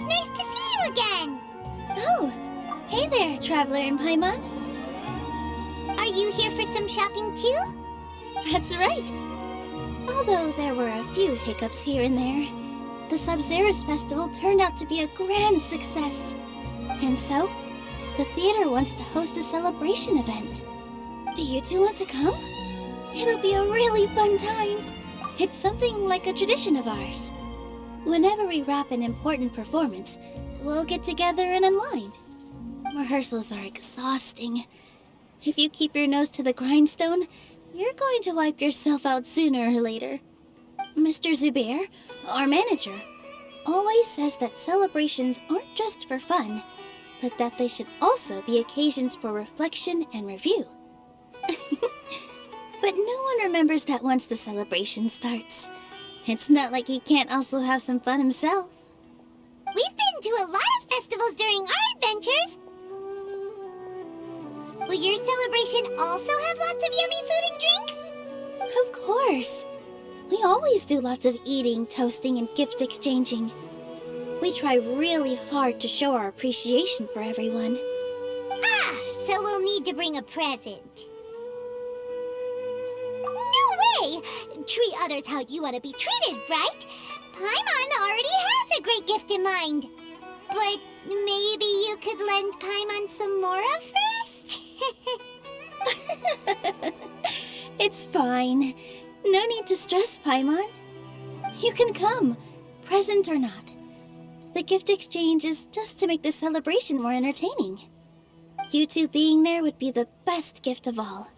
It's nice to see you again! Oh, hey there, Traveler and Paimon. Are you here for some shopping too? That's right. Although there were a few hiccups here and there, the Sub-Zerus Festival turned out to be a grand success. And so, the theater wants to host a celebration event. Do you two want to come? It'll be a really fun time. It's something like a tradition of ours. Whenever we wrap an important performance, we'll get together and unwind. Rehearsals are exhausting. If you keep your nose to the grindstone, you're going to wipe yourself out sooner or later. Mr. Zubair, our manager, always says that celebrations aren't just for fun, but that they should also be occasions for reflection and review. But no one remembers that once the celebration starts. It's not like he can't also have some fun himself. We've been to a lot of festivals during our adventures. Will your celebration also have lots of yummy food and drinks? Of course. We always do lots of eating, toasting, and gift exchanging. We try really hard to show our appreciation for everyone. Ah, so we'll need to bring a present. No way! Treat others how you want to be treated, right? Paimon already has a great gift in mind. But maybe you could lend Paimon some more of hers? It's fine. No need to stress, Paimon. You can come, present or not. The gift exchange is just to make the celebration more entertaining. You two being there would be the best gift of all.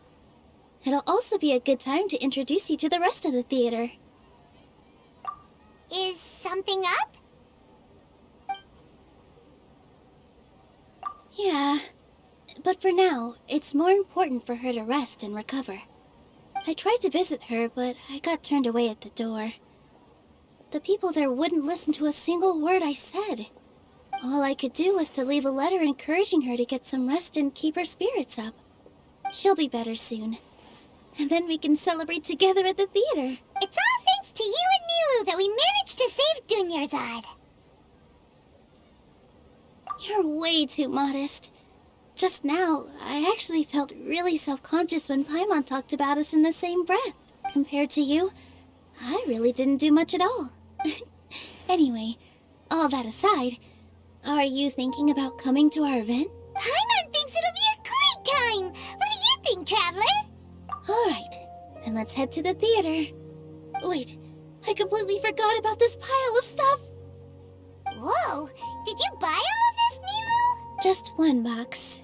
It'll also be a good time to introduce you to the rest of the theater. Is something up? Yeah, but for now, it's more important for her to rest and recover. I tried to visit her, but I got turned away at the door. The people there wouldn't listen to a single word I said. All I could do was to leave a letter encouraging her to get some rest and keep her spirits up. She'll be better soon. And then we can celebrate together at the theater. It's all thanks to you and Nilou that we managed to save Dunyarzad. You're way too modest. Just now, I actually felt really self-conscious when Paimon talked about us in the same breath. Compared to you, I really didn't do much at all. Anyway, all that aside, are you thinking about coming to our event? Paimon thinks it'll be a great time! What do you think, Traveler? Alright, then let's head to the theater. Wait, I completely forgot about this pile of stuff! Whoa, did you buy all of this, Nilou? Just one box.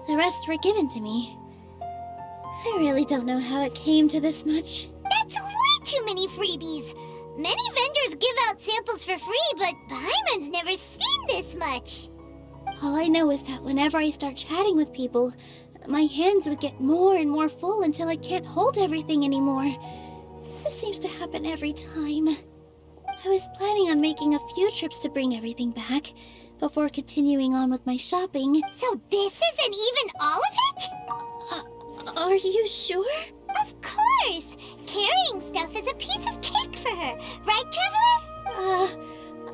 The rest were given to me. I really don't know how it came to this much. That's way too many freebies! Many vendors give out samples for free, but Paimon's never seen this much! All I know is that whenever I start chatting with people, my hands would get more and more full until I can't hold everything anymore. This seems to happen every time. I was planning on making a few trips to bring everything back, before continuing on with my shopping. So this isn't even all of it? Are you sure? Of course! Carrying stuff is a piece of cake for her, right, Traveler?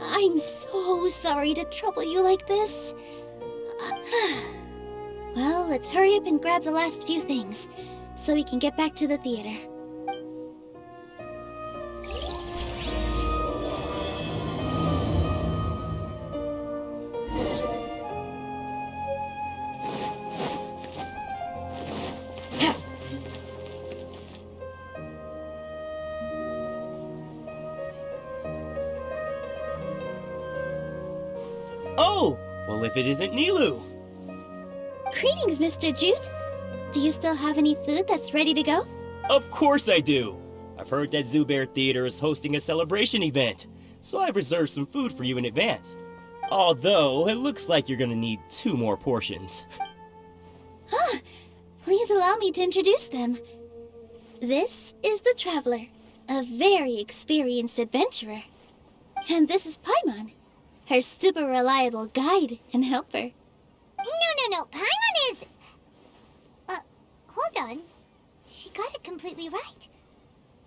I'm so sorry to trouble you like this. Well, let's hurry up and grab the last few things, so we can get back to the theater. Oh! Well, if it isn't Nilou! Greetings, Mr. Jute. Do you still have any food that's ready to go? Of course I do! I've heard that Zubair Theater is hosting a celebration event, so I reserved some food for you in advance. Although, it looks like you're gonna need 2 more portions. Please allow me to introduce them. This is the Traveler, a very experienced adventurer. And this is Paimon, her super reliable guide and helper. No, Paimon is... hold on. She got it completely right.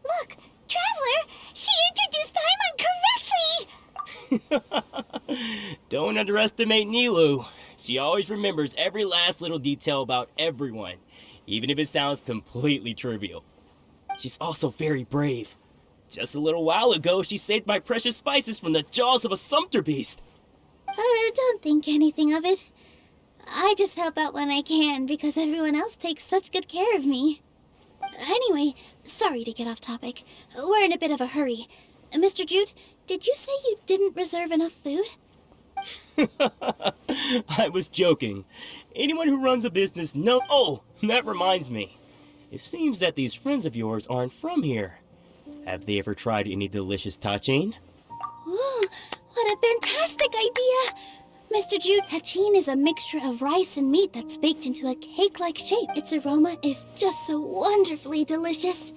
Look, Traveler, she introduced Paimon correctly! Don't underestimate Nilou. She always remembers every last little detail about everyone, even if it sounds completely trivial. She's also very brave. Just a little while ago, she saved my precious spices from the jaws of a sumpter beast. Don't think anything of it. I just help out when I can because everyone else takes such good care of me. Anyway, sorry to get off topic. We're in a bit of a hurry. Mr. Jute, did you say you didn't reserve enough food? I was joking. Anyone who runs a business knows. Oh, that reminds me. It seems that these friends of yours aren't from here. Have they ever tried any delicious tachin? Ooh, what a fantastic idea! Mr. Jute, tachin is a mixture of rice and meat that's baked into a cake-like shape. Its aroma is just so wonderfully delicious.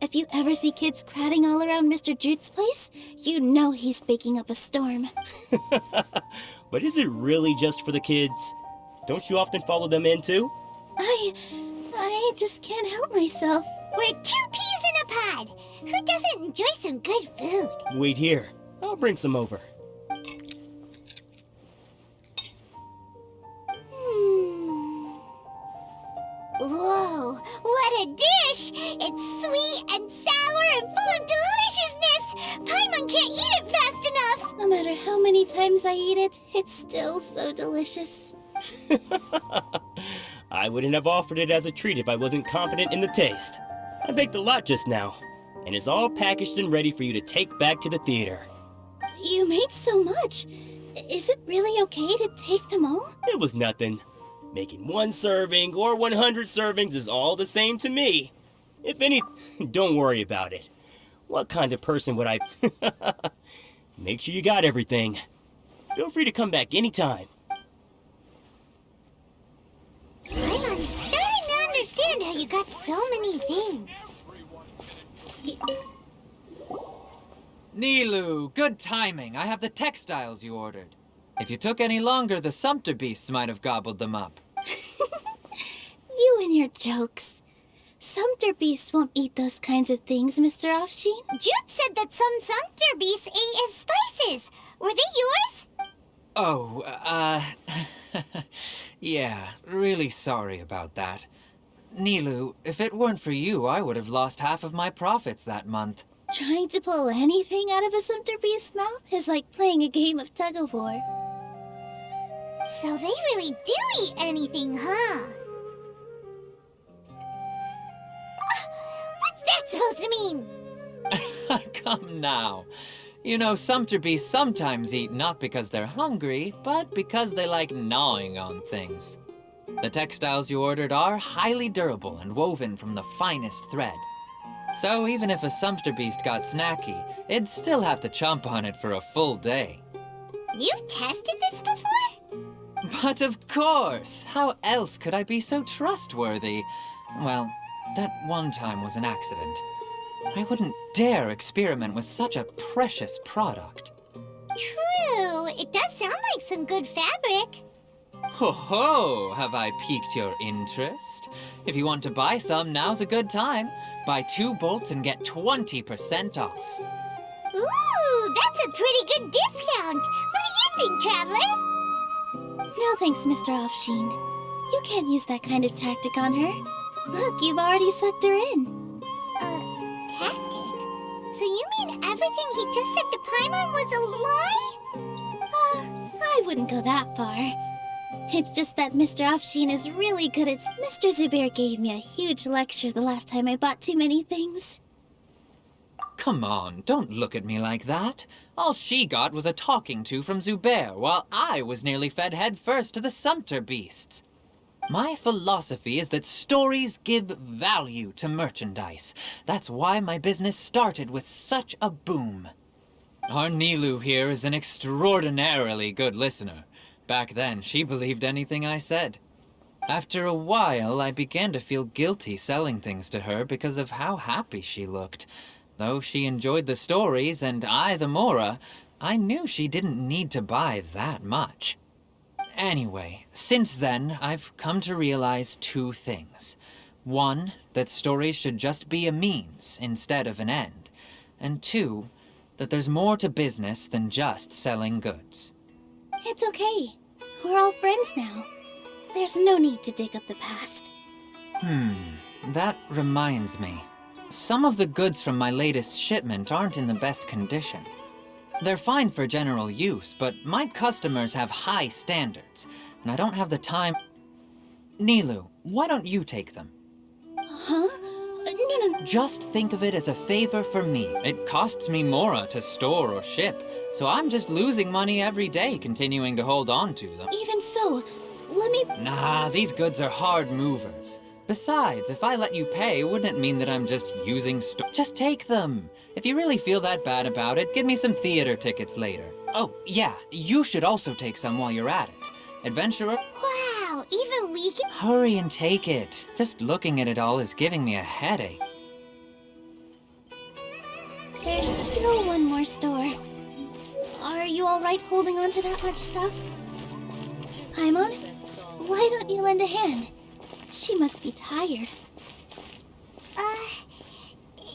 If you ever see kids crowding all around Mr. Jute's place, you know he's baking up a storm. But is it really just for the kids? Don't you often follow them in too? I just can't help myself. We're 2 peas in a pod. Who doesn't enjoy some good food? Wait here. I'll bring some over. Whoa, what a dish! It's sweet and sour and full of deliciousness! Paimon can't eat it fast enough! No matter how many times I eat it, it's still so delicious. I wouldn't have offered it as a treat if I wasn't confident in the taste. I baked a lot just now, and it's all packaged and ready for you to take back to the theater. You made so much. Is it really okay to take them all? It was nothing. Making 1 serving or 100 servings is all the same to me. If any, don't worry about it. What kind of person would I... Make sure you got everything. Feel free to come back anytime. I'm starting to understand how you got so many things. Nilou, good timing. I have the textiles you ordered. If you took any longer, the sumpter beasts might have gobbled them up. You and your jokes. Sumpter beasts won't eat those kinds of things, Mr. Offsheen. Jute said that some sumpter beasts ate his spices. Were they yours? Oh, yeah, really sorry about that. Nilou, if it weren't for you, I would have lost half of my profits that month. Trying to pull anything out of a sumpter beast's mouth is like playing a game of tug-of-war. So they really do eat anything, huh? What's that supposed to mean? Come now. You know, sumpter beasts sometimes eat not because they're hungry, but because they like gnawing on things. The textiles you ordered are highly durable and woven from the finest thread. So even if a sumpter beast got snacky, it'd still have to chomp on it for a full day. You've tested this before? But of course! How else could I be so trustworthy? Well, that one time was an accident. I wouldn't dare experiment with such a precious product. True. It does sound like some good fabric. Ho ho! Have I piqued your interest? If you want to buy some, now's a good time. Buy 2 bolts and get 20% off. Ooh, that's a pretty good discount. What do you think, Traveler? No thanks, Mr. Offsheen. You can't use that kind of tactic on her. Look, you've already sucked her in. Tactic? So you mean everything he just said to Paimon was a lie? I wouldn't go that far. It's just that Mr. Offsheen is really good at... Mr. Zubair gave me a huge lecture the last time I bought too many things. Come on, don't look at me like that. All she got was a talking to from Zubair, while I was nearly fed headfirst to the sumpter beasts. My philosophy is that stories give value to merchandise. That's why my business started with such a boom. Our Nilou here is an extraordinarily good listener. Back then, she believed anything I said. After a while, I began to feel guilty selling things to her because of how happy she looked. Though she enjoyed the stories and I the Mora, I knew she didn't need to buy that much. Anyway, since then, I've come to realize 2 things. 1, that stories should just be a means instead of an end. And 2, that there's more to business than just selling goods. It's okay. We're all friends now. There's no need to dig up the past. That reminds me. Some of the goods from my latest shipment aren't in the best condition. They're fine for general use, but my customers have high standards, and I don't have the time. Nilou, why don't you take them? Huh? No. Just think of it as a favor for me. It costs me Mora to store or ship, so I'm just losing money every day continuing to hold on to them. Even so, let me... Nah, these goods are hard movers. Besides, if I let you pay, wouldn't it mean that I'm just using Just take them! If you really feel that bad about it, give me some theater tickets later. Oh, yeah, you should also take some while you're at it. Adventurer? Wow, even we can... Hurry and take it. Just looking at it all is giving me a headache. There's still one more store. Are you alright holding on to that much stuff? Paimon, why don't you lend a hand? She must be tired.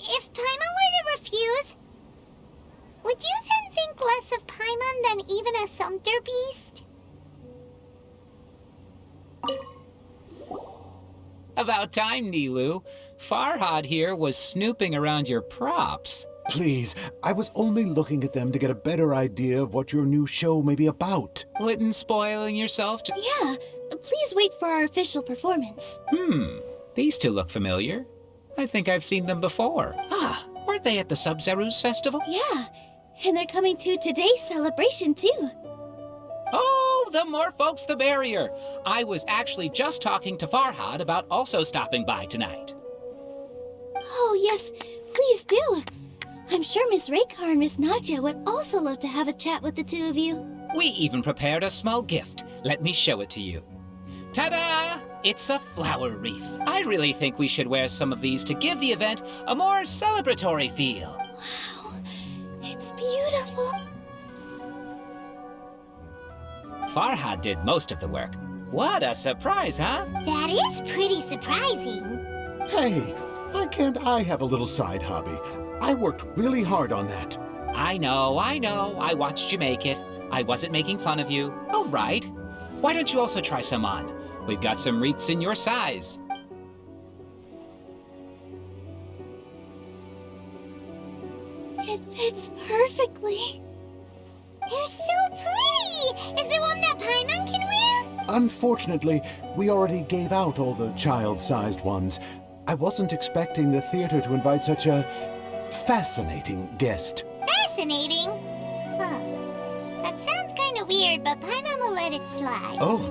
If Paimon were to refuse, would you then think less of Paimon than even a sumpter beast? About time, Nilou. Farhad here was snooping around your props. Please, I was only looking at them to get a better idea of what your new show may be about. Wouldn't spoiling yourself to... Yeah, please wait for our official performance. These two look familiar. I think I've seen them before. Ah, weren't they at the Sub-Zerus festival? Yeah, and they're coming to today's celebration too. Oh, the more folks the merrier. I was actually just talking to Farhad about also stopping by tonight. Oh yes, please do. I'm sure Miss Raykar and Miss Nadja would also love to have a chat with the two of you. We even prepared a small gift. Let me show it to you. Ta-da! It's a flower wreath. I really think we should wear some of these to give the event a more celebratory feel. Wow, it's beautiful. Farhad did most of the work. What a surprise, huh? That is pretty surprising. Hey, why can't I have a little side hobby? I worked really hard on that. I know. I watched you make it. I wasn't making fun of you. All right. Why don't you also try some on? We've got some wreaths in your size. It fits perfectly. They're so pretty! Is there one that Paimon can wear? Unfortunately, we already gave out all the child-sized ones. I wasn't expecting the theater to invite such a fascinating guest. Fascinating? Huh. That sounds kind of weird, but Paimon will let it slide. Oh,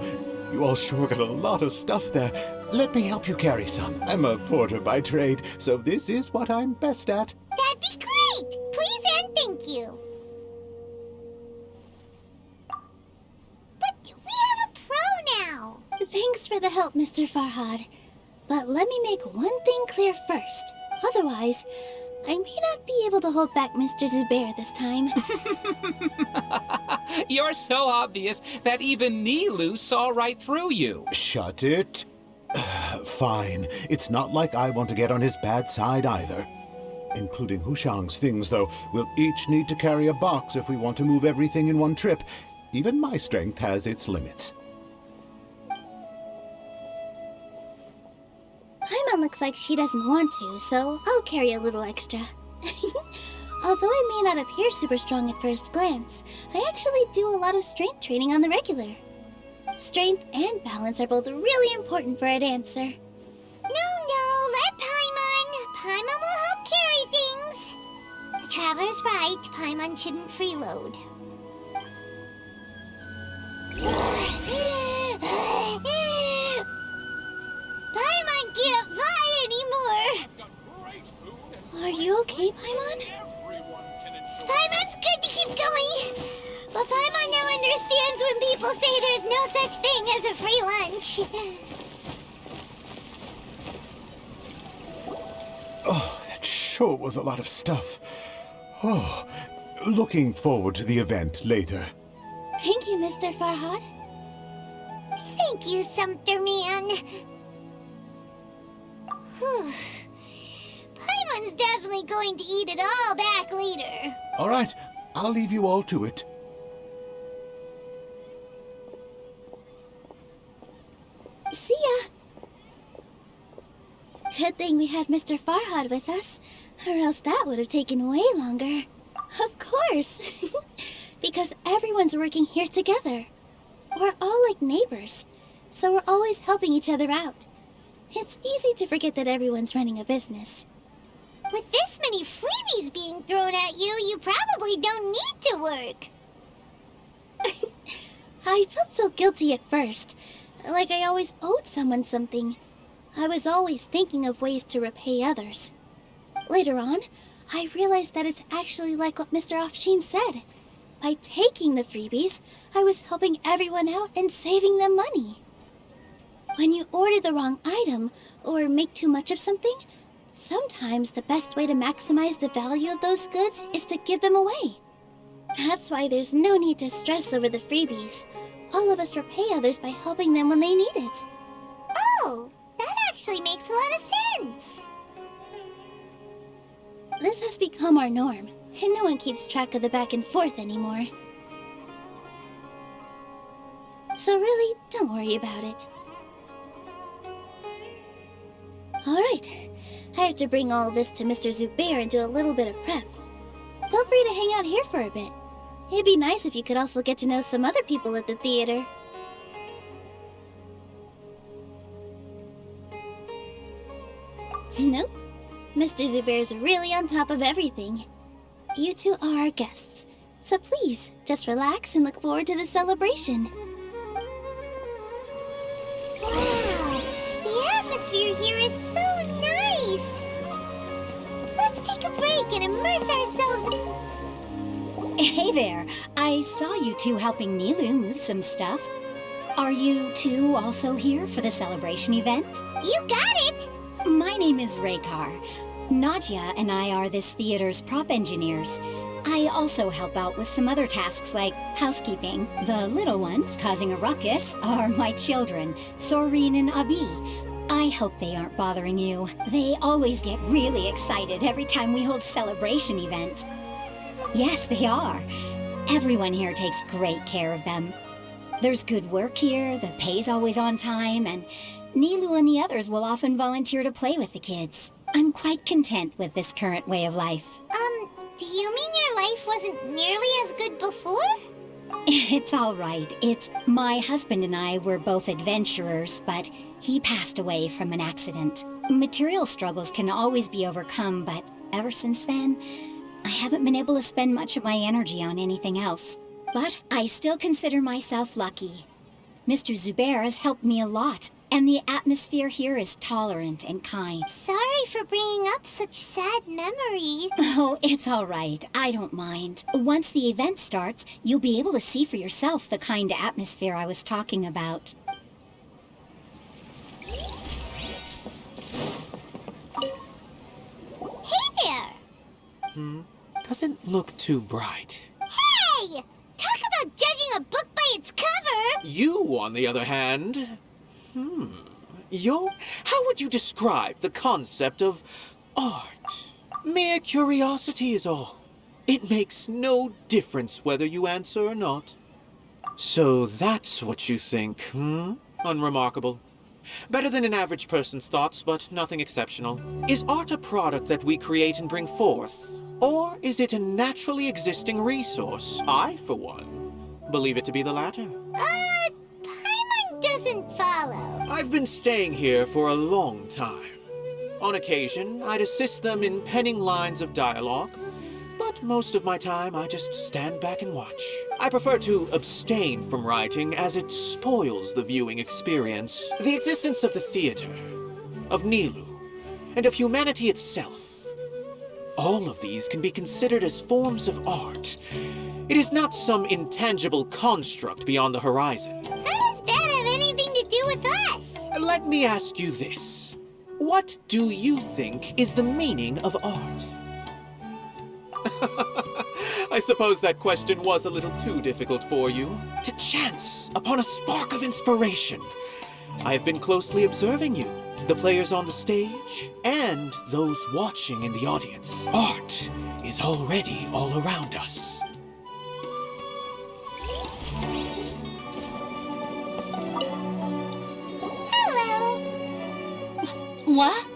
you all sure got a lot of stuff there. Let me help you carry some. I'm a porter by trade, so this is what I'm best at. That'd be great! Please and thank you. But we have a pro now. Thanks for the help, Mr. Farhad. But let me make one thing clear first. Otherwise, I may not be able to hold back Mr. Zubair this time. You're so obvious that even Nilou saw right through you. Shut it. Fine. It's not like I want to get on his bad side either. Including Hushang's things, though. We'll each need to carry a box if we want to move everything in one trip. Even my strength has its limits. Paimon looks like she doesn't want to, so I'll carry a little extra. Although I may not appear super strong at first glance, I actually do a lot of strength training on the regular. Strength and balance are both really important for a dancer. No, let Paimon. Paimon will help carry things. The Traveler's right. Paimon shouldn't freeload. Paimon can't fly anymore. Are you okay, Paimon? Paimon's good to keep going. But Paimon now understands when people say there's no such thing as a free lunch. Oh, that sure was a lot of stuff. Oh, looking forward to the event later. Thank you, Mr. Farhad. Thank you, Sumpter Man. Whew. Paimon's definitely going to eat it all back later. All right, I'll leave you all to it. See ya. Good thing we had Mr. Farhad with us, or else that would have taken way longer. Of course. Because everyone's working here together. We're all like neighbors, so we're always helping each other out. It's easy to forget that everyone's running a business. With this many freebies being thrown at you, you probably don't need to work. I felt so guilty at first, like I always owed someone something. I was always thinking of ways to repay others. Later on, I realized that it's actually like what Mr. Afshin said. By taking the freebies, I was helping everyone out and saving them money. When you order the wrong item, or make too much of something, sometimes the best way to maximize the value of those goods is to give them away. That's why there's no need to stress over the freebies. All of us repay others by helping them when they need it. Oh, that actually makes a lot of sense. This has become our norm, and no one keeps track of the back and forth anymore. So really, don't worry about it. Alright, I have to bring all this to Mr. Zubair and do a little bit of prep. Feel free to hang out here for a bit. It'd be nice if you could also get to know some other people at the theater. Nope. Mr. Zubair's really on top of everything. You two are our guests, so please, just relax and look forward to the celebration. Wow, the atmosphere here is so nice. Let's take a break and immerse ourselves. Hey there, I saw you two helping Nilou move some stuff. Are you two also here for the celebration event? You got it. My name is Raykar. Nadia and I are this theater's prop engineers. I also help out with some other tasks like housekeeping. The little ones causing a ruckus are my children, Soreen and Abi. I hope they aren't bothering you. They always get really excited every time we hold a celebration event. Yes, they are. Everyone here takes great care of them. There's good work here, the pay's always on time, and Nilou and the others will often volunteer to play with the kids. I'm quite content with this current way of life. Do you mean your life wasn't nearly as good before? It's all right. It's my husband and I were both adventurers, but he passed away from an accident. Material struggles can always be overcome, but ever since then, I haven't been able to spend much of my energy on anything else. But I still consider myself lucky. Mr. Zubair has helped me a lot, and the atmosphere here is tolerant and kind. Sorry for bringing up such sad memories. Oh, it's all right. I don't mind. Once the event starts, you'll be able to see for yourself the kind of atmosphere I was talking about. Hey there! Doesn't look too bright. Hey! Talk about judging a book by its cover! You, on the other hand... How would you describe the concept of art? Mere curiosity is all. It makes no difference whether you answer or not. So that's what you think, Unremarkable. Better than an average person's thoughts, but nothing exceptional. Is art a product that we create and bring forth? Or is it a naturally existing resource? I, for one, believe it to be the latter. Paimon doesn't follow. I've been staying here for a long time. On occasion, I'd assist them in penning lines of dialogue, but most of my time I just stand back and watch. I prefer to abstain from writing as it spoils the viewing experience. The existence of the theater, of Nilou, and of humanity itself. All of these can be considered as forms of art. It is not some intangible construct beyond the horizon. How does that have anything to do with us? Let me ask you this. What do you think is the meaning of art? I suppose that question was a little too difficult for you. To chance upon a spark of inspiration. I have been closely observing you. the players on the stage, and those watching in the audience. Art is already all around us. Hello. What?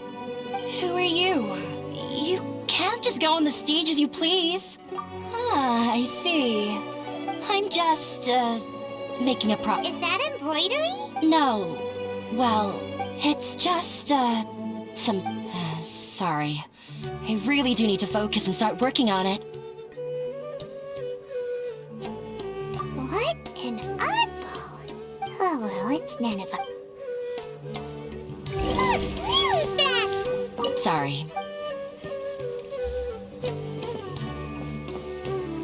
Who are you? You can't just go on the stage as you please. Ah, I see. I'm just, making a prop. Is that embroidery? No. Well, it's just, some... sorry. I really do need to focus and start working on it. What an oddball. Oh well, it's none of our... Look, Nilou's back! Sorry.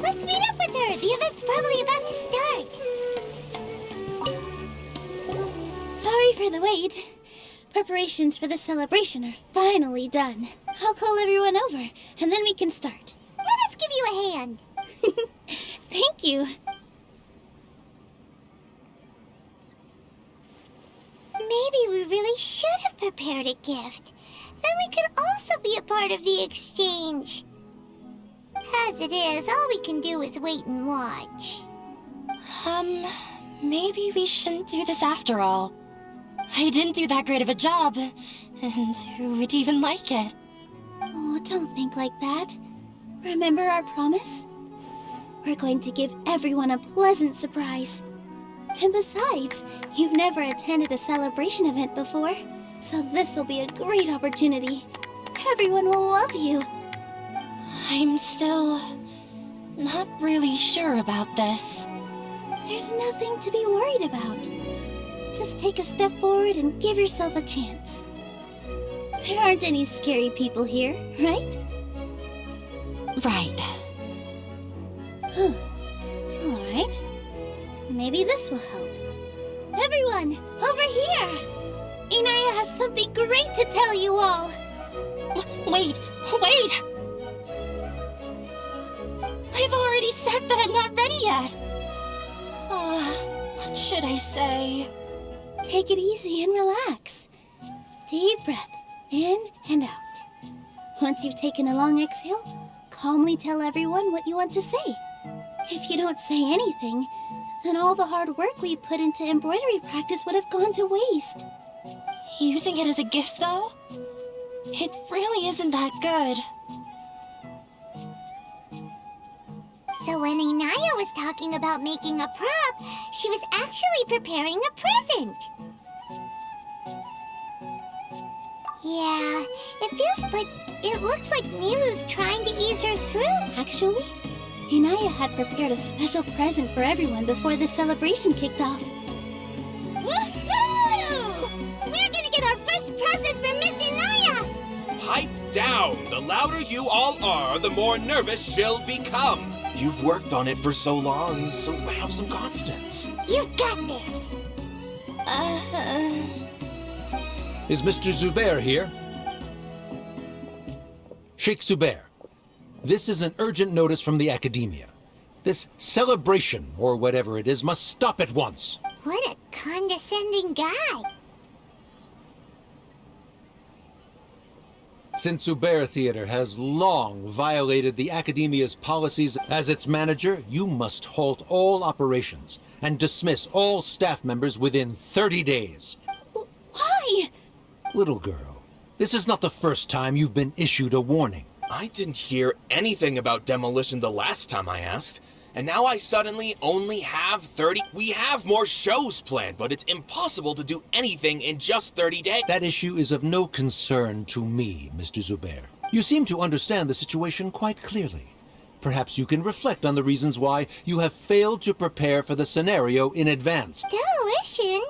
Let's meet up with her. The event's probably about to start. Sorry for the wait. Preparations for the celebration are finally done. I'll call everyone over, and then we can start. Let us give you a hand. Thank you. Maybe we really should have prepared a gift. Then we could also be a part of the exchange. As it is, all we can do is wait and watch. Maybe we shouldn't do this after all. I didn't do that great of a job, and who would even like it? Oh, don't think like that. Remember our promise? We're going to give everyone a pleasant surprise. And besides, you've never attended a celebration event before, so this will be a great opportunity. Everyone will love you. I'm still not really sure about this. There's nothing to be worried about. Just take a step forward and give yourself a chance. There aren't any scary people here, right? Right. All right. Maybe this will help. Everyone, over here! Inaya has something great to tell you all. Wait! I've already said that I'm not ready yet. What should I say? Take it easy and relax. Deep breath, in and out. Once you've taken a long exhale, calmly tell everyone what you want to say. If you don't say anything, then all the hard work we put into embroidery practice would have gone to waste. Using it as a gift, though? It really isn't that good. So when Inaya was talking about making a prop, she was actually preparing a present. Yeah, it looks like Nilou's trying to ease her through. Actually, Inaya had prepared a special present for everyone before the celebration kicked off. Woohoo! We're gonna get our first present from Miss Inaya! Pipe down! The louder you all are, the more nervous she'll become. You've worked on it for so long, so have some confidence. You've got this. Is Mr. Zubair here? Sheikh Zubair, this is an urgent notice from the Academia. This celebration, or whatever it is, must stop at once. What a condescending guy. Since Zubair Theater has long violated the Academia's policies as its manager, you must halt all operations and dismiss all staff members within 30 days. Why? Little girl, this is not the first time you've been issued a warning. I didn't hear anything about demolition the last time I asked. And now I suddenly only have 30. We have more shows planned, but it's impossible to do anything in just 30 days. That issue is of no concern to me, Mr. Zubair. You seem to understand the situation quite clearly. Perhaps you can reflect on the reasons why you have failed to prepare for the scenario in advance. Demolition?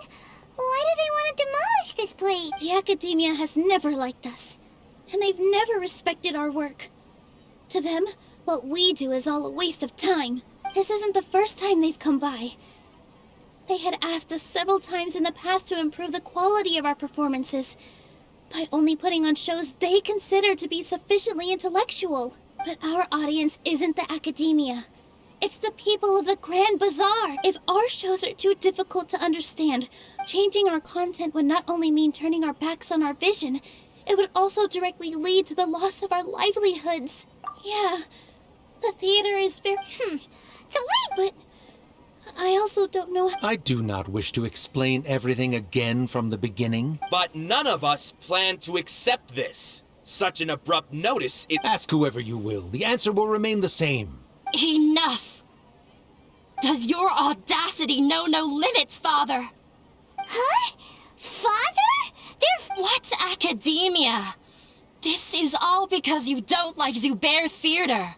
Why do they want to demolish this place? The Academia has never liked us, and they've never respected our work. To them, what we do is all a waste of time. This isn't the first time they've come by. They had asked us several times in the past to improve the quality of our performances by only putting on shows they consider to be sufficiently intellectual. But our audience isn't the Academia. It's the people of the Grand Bazaar. If our shows are too difficult to understand, changing our content would not only mean turning our backs on our vision, it would also directly lead to the loss of our livelihoods. Yeah, the theater is very... But I also don't know how... I do not wish to explain everything again from the beginning. But none of us plan to accept this. Such an abrupt notice is... Ask whoever you will. The answer will remain the same. Enough! Does your audacity know no limits, Father? Huh? Father? What academia? This is all because you don't like Zubair Theater.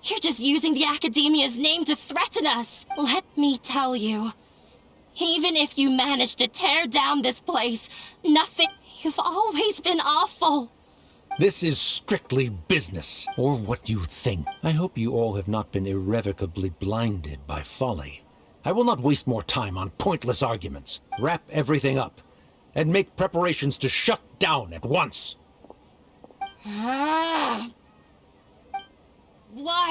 You're just using the Academia's name to threaten us. Let me tell you, even if you manage to tear down this place, nothing... You've always been awful. This is strictly business, or what you think. I hope you all have not been irrevocably blinded by folly. I will not waste more time on pointless arguments. Wrap everything up, and make preparations to shut down at once. Why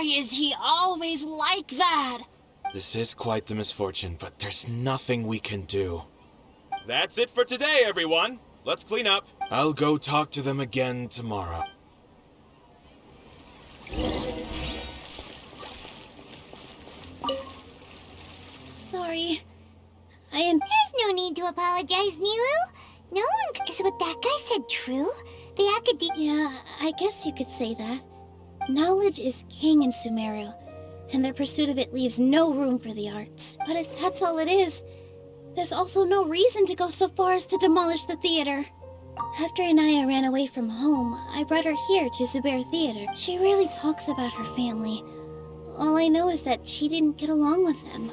is he always like that? This is quite the misfortune, but there's nothing we can do. That's it for today, everyone. Let's clean up. I'll go talk to them again tomorrow. Sorry. There's no need to apologize, Nilou. No one... Is what that guy said true? The Academia... Yeah, I guess you could say that. Knowledge is king in Sumeru, and their pursuit of it leaves no room for the arts. But if that's all it is, there's also no reason to go so far as to demolish the theater. After Inaya ran away from home, I brought her here to Zubair Theater. She rarely talks about her family. All I know is that she didn't get along with them.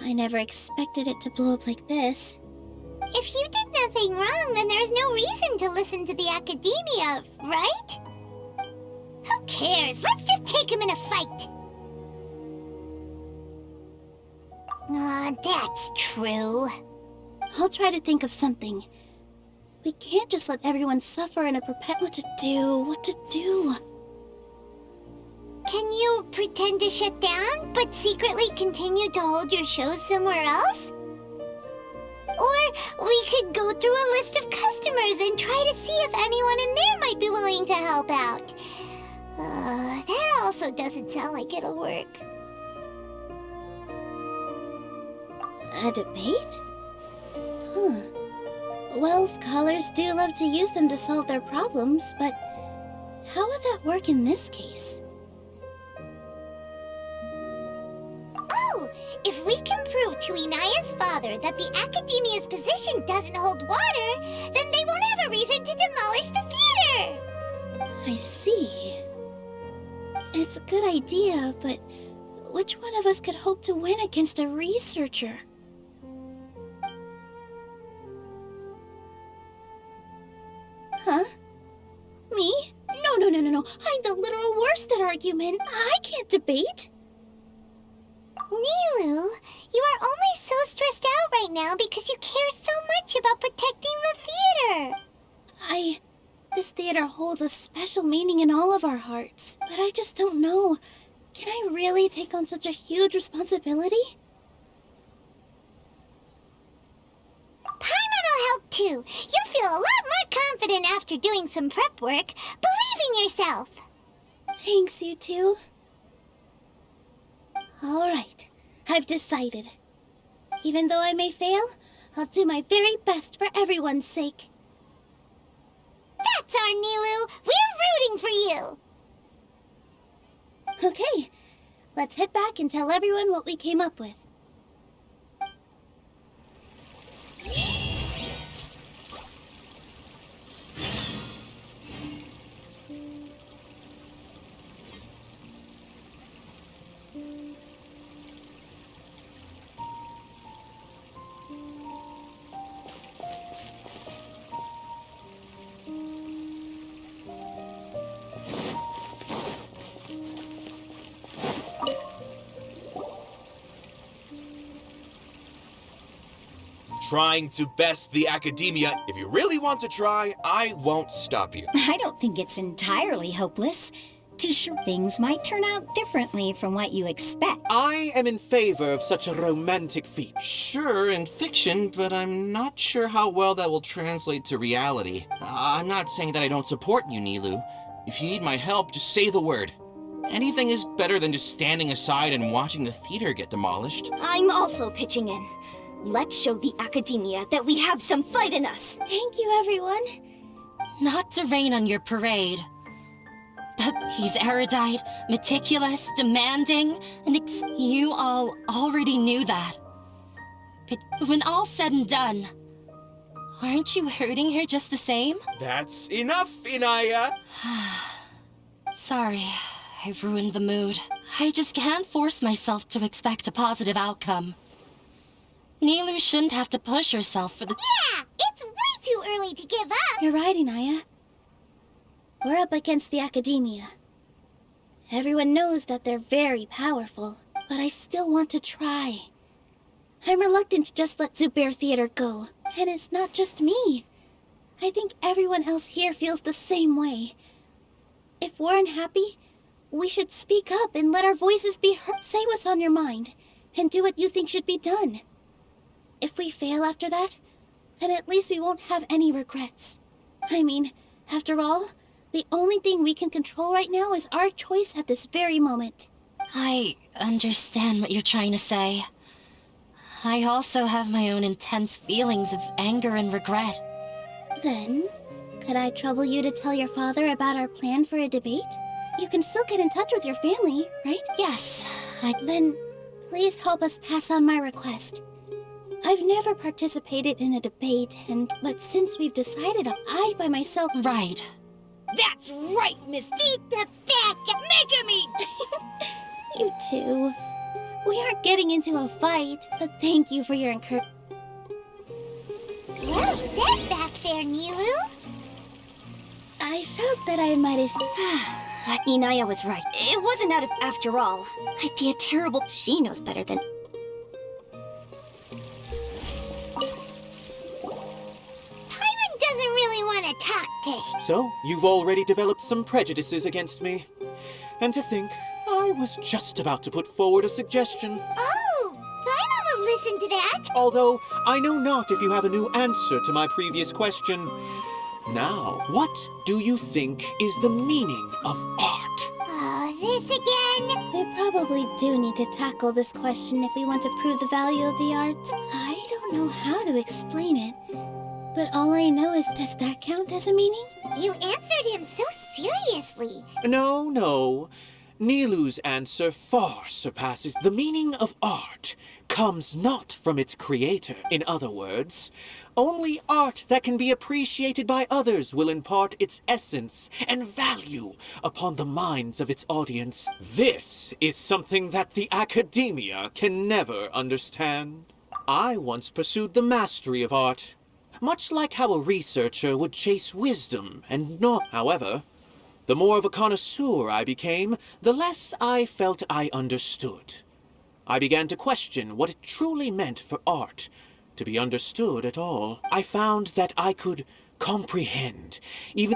I never expected it to blow up like this. If you did nothing wrong, then there's no reason to listen to the Academia, right? Who cares? Let's just take him in a fight. That's true. I'll try to think of something. We can't just let everyone suffer in a what to do? Can you pretend to shut down, but secretly continue to hold your shows somewhere else? Or we could go through a list of customers and try to see if anyone in there might be willing to help out. That also doesn't sound like it'll work. A debate? Huh. Well, scholars do love to use them to solve their problems, but how would that work in this case? Oh, if we can prove to Inaya's father that the Academia's position doesn't hold water, then they won't have a reason to demolish the theater! I see. It's a good idea, but which one of us could hope to win against a researcher? Huh? Me? No. I'm the literal worst at argument. I can't debate. Nilou, you are only so stressed out right now because you care so much about protecting the theater. This theater holds a special meaning in all of our hearts, but I just don't know. Can I really take on such a huge responsibility? Paimon will help too. You'll feel a lot more confident after doing some prep work. Believe in yourself. Thanks, you two. All right, I've decided. Even though I may fail, I'll do my very best for everyone's sake. That's our Nilou. We're rooting for you. Okay, let's head back and tell everyone what we came up with. Trying to best the Academia. If you really want to try, I won't stop you. I don't think it's entirely hopeless. too sure things might turn out differently from what you expect. I am in favor of such a romantic feat. Sure, in fiction, but I'm not sure how well that will translate to reality. I'm not saying that I don't support you, Nilou. If you need my help, just say the word. Anything is better than just standing aside and watching the theater get demolished. I'm also pitching in. Let's show the academia that we have some fight in us. Thank you, everyone. Not to rain on your parade. But he's erudite, meticulous, demanding, and you all already knew that. But when all's said and done, aren't you hurting her just the same? That's enough, Inaya! Sorry, I ruined the mood. I just can't force myself to expect a positive outcome. Nilou shouldn't have to push herself for the— Yeah, it's way too early to give up. You're right, Inaya. We're up against the academia. Everyone knows that they're very powerful, but I still want to try. I'm reluctant to just let Zubair Theater go. And it's not just me. I think everyone else here feels the same way. If we're unhappy, we should speak up and let our voices be heard. Say what's on your mind, and do what you think should be done. If we fail after that, then at least we won't have any regrets. I mean, after all, the only thing we can control right now is our choice at this very moment. I understand what you're trying to say. I also have my own intense feelings of anger and regret. Then, could I trouble you to tell your father about our plan for a debate? You can still get in touch with your family, right? Yes, Then, please help us pass on my request. I've never participated in a debate, but since we've decided, I by myself— Right. That's right, Miss. Beat the back. Make him eat. You too. We aren't getting into a fight, but thank you for your encouragement. Well said back there, Nilou. I felt that I might have— Inaya was right. It wasn't out of after all. I'd be a terrible— She knows better than— Paimon doesn't really want to talk to him. So, you've already developed some prejudices against me. And to think, I was just about to put forward a suggestion. Oh, Paimon will listen to that. Although, I know not if you have a new answer to my previous question. Now, what do you think is the meaning of art? Oh, this again. We probably do need to tackle this question if we want to prove the value of the arts. I don't know how to explain it, but all I know is, does that count as a meaning? You answered him so seriously. No. Nilou's answer far surpasses. The meaning of art comes not from its creator. In other words, only art that can be appreciated by others will impart its essence and value upon the minds of its audience. This is something that the academia can never understand. I once pursued the mastery of art, much like how a researcher would chase wisdom and not. However, the more of a connoisseur I became, the less I felt I understood. I began to question what it truly meant for art to be understood at all. I found that I could comprehend.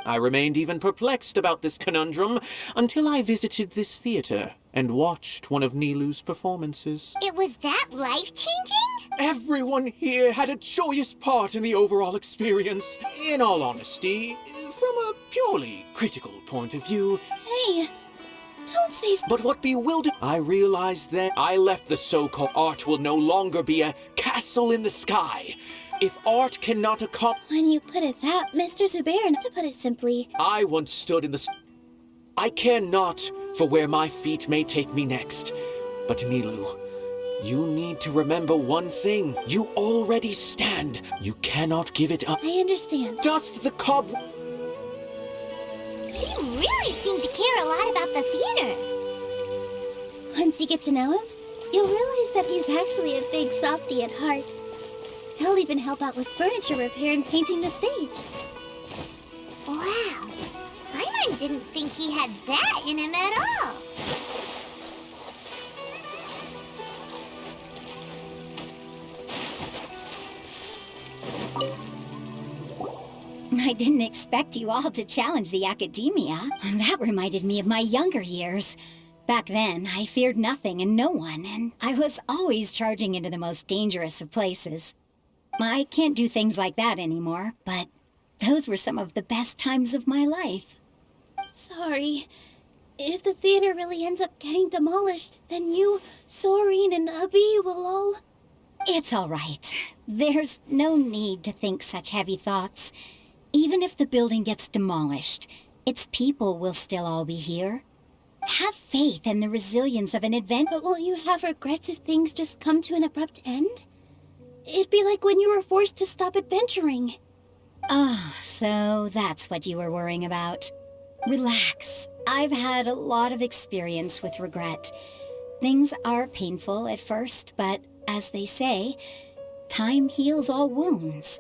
I remained even perplexed about this conundrum until I visited this theater and watched one of Nilou's performances. It was that life-changing? Everyone here had a joyous part in the overall experience. In all honesty, from a purely critical point of view. Hey, don't say— But what bewildered— I realized that I left the so-called art will no longer be a castle in the sky. If art cannot accomplish— When you put it that, Mr. Zubair, to put it simply— I once stood in the— I care not for where my feet may take me next. But Nilou, you need to remember one thing. You already stand. You cannot give it up. I understand. Dust the cob— He really seemed to care a lot about the theater. Once you get to know him, you'll realize that he's actually a big softy at heart. He'll even help out with furniture repair and painting the stage. Wow. Paimon didn't think he had that in him at all. I I didn't expect you all to challenge the academia. That reminded me of my younger years. Back then, I feared nothing and no one, and I was always charging into the most dangerous of places. I can't do things like that anymore, but those were some of the best times of my life. Sorry. If the theater really ends up getting demolished, then you, Soren, and Abby will all... It's all right. There's no need to think such heavy thoughts. Even if the building gets demolished, its people will still all be here. Have faith in the resilience of an adventure. But won't you have regrets if things just come to an abrupt end? It'd be like when you were forced to stop adventuring. Ah, so that's what you were worrying about. Relax. I've had a lot of experience with regret. Things are painful at first, but as they say, time heals all wounds.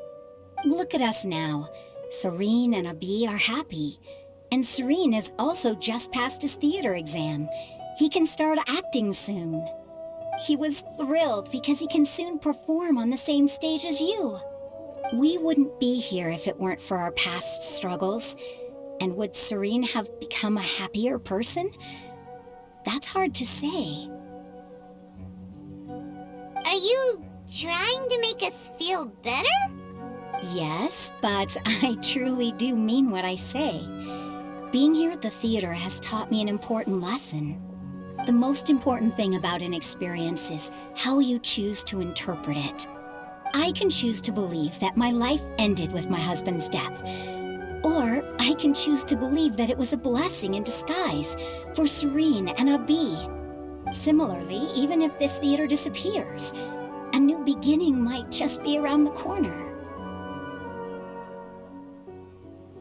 Look at us now. Soren and Abi are happy. And Soren has also just passed his theater exam. He can start acting soon. He was thrilled because he can soon perform on the same stage as you. We wouldn't be here if it weren't for our past struggles. And would Soren have become a happier person? That's hard to say. Are you trying to make us feel better? Yes, but I truly do mean what I say. Being here at the theater has taught me an important lesson. The most important thing about an experience is how you choose to interpret it. I can choose to believe that my life ended with my husband's death. Or I can choose to believe that it was a blessing in disguise for Soren and Abi. Similarly, even if this theater disappears, a new beginning might just be around the corner.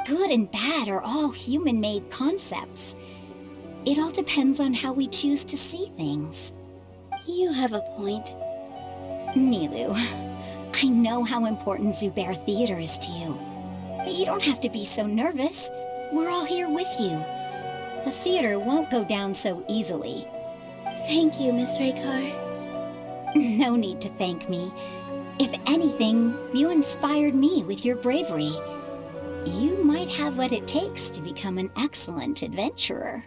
Good and bad are all human-made concepts. It all depends on how we choose to see things. You have a point. Nilou, I know how important Zubair Theater is to you. But you don't have to be so nervous. We're all here with you. The theater won't go down so easily. Thank you, Miss Raykar. No need to thank me. If anything, you inspired me with your bravery. You might have what it takes to become an excellent adventurer.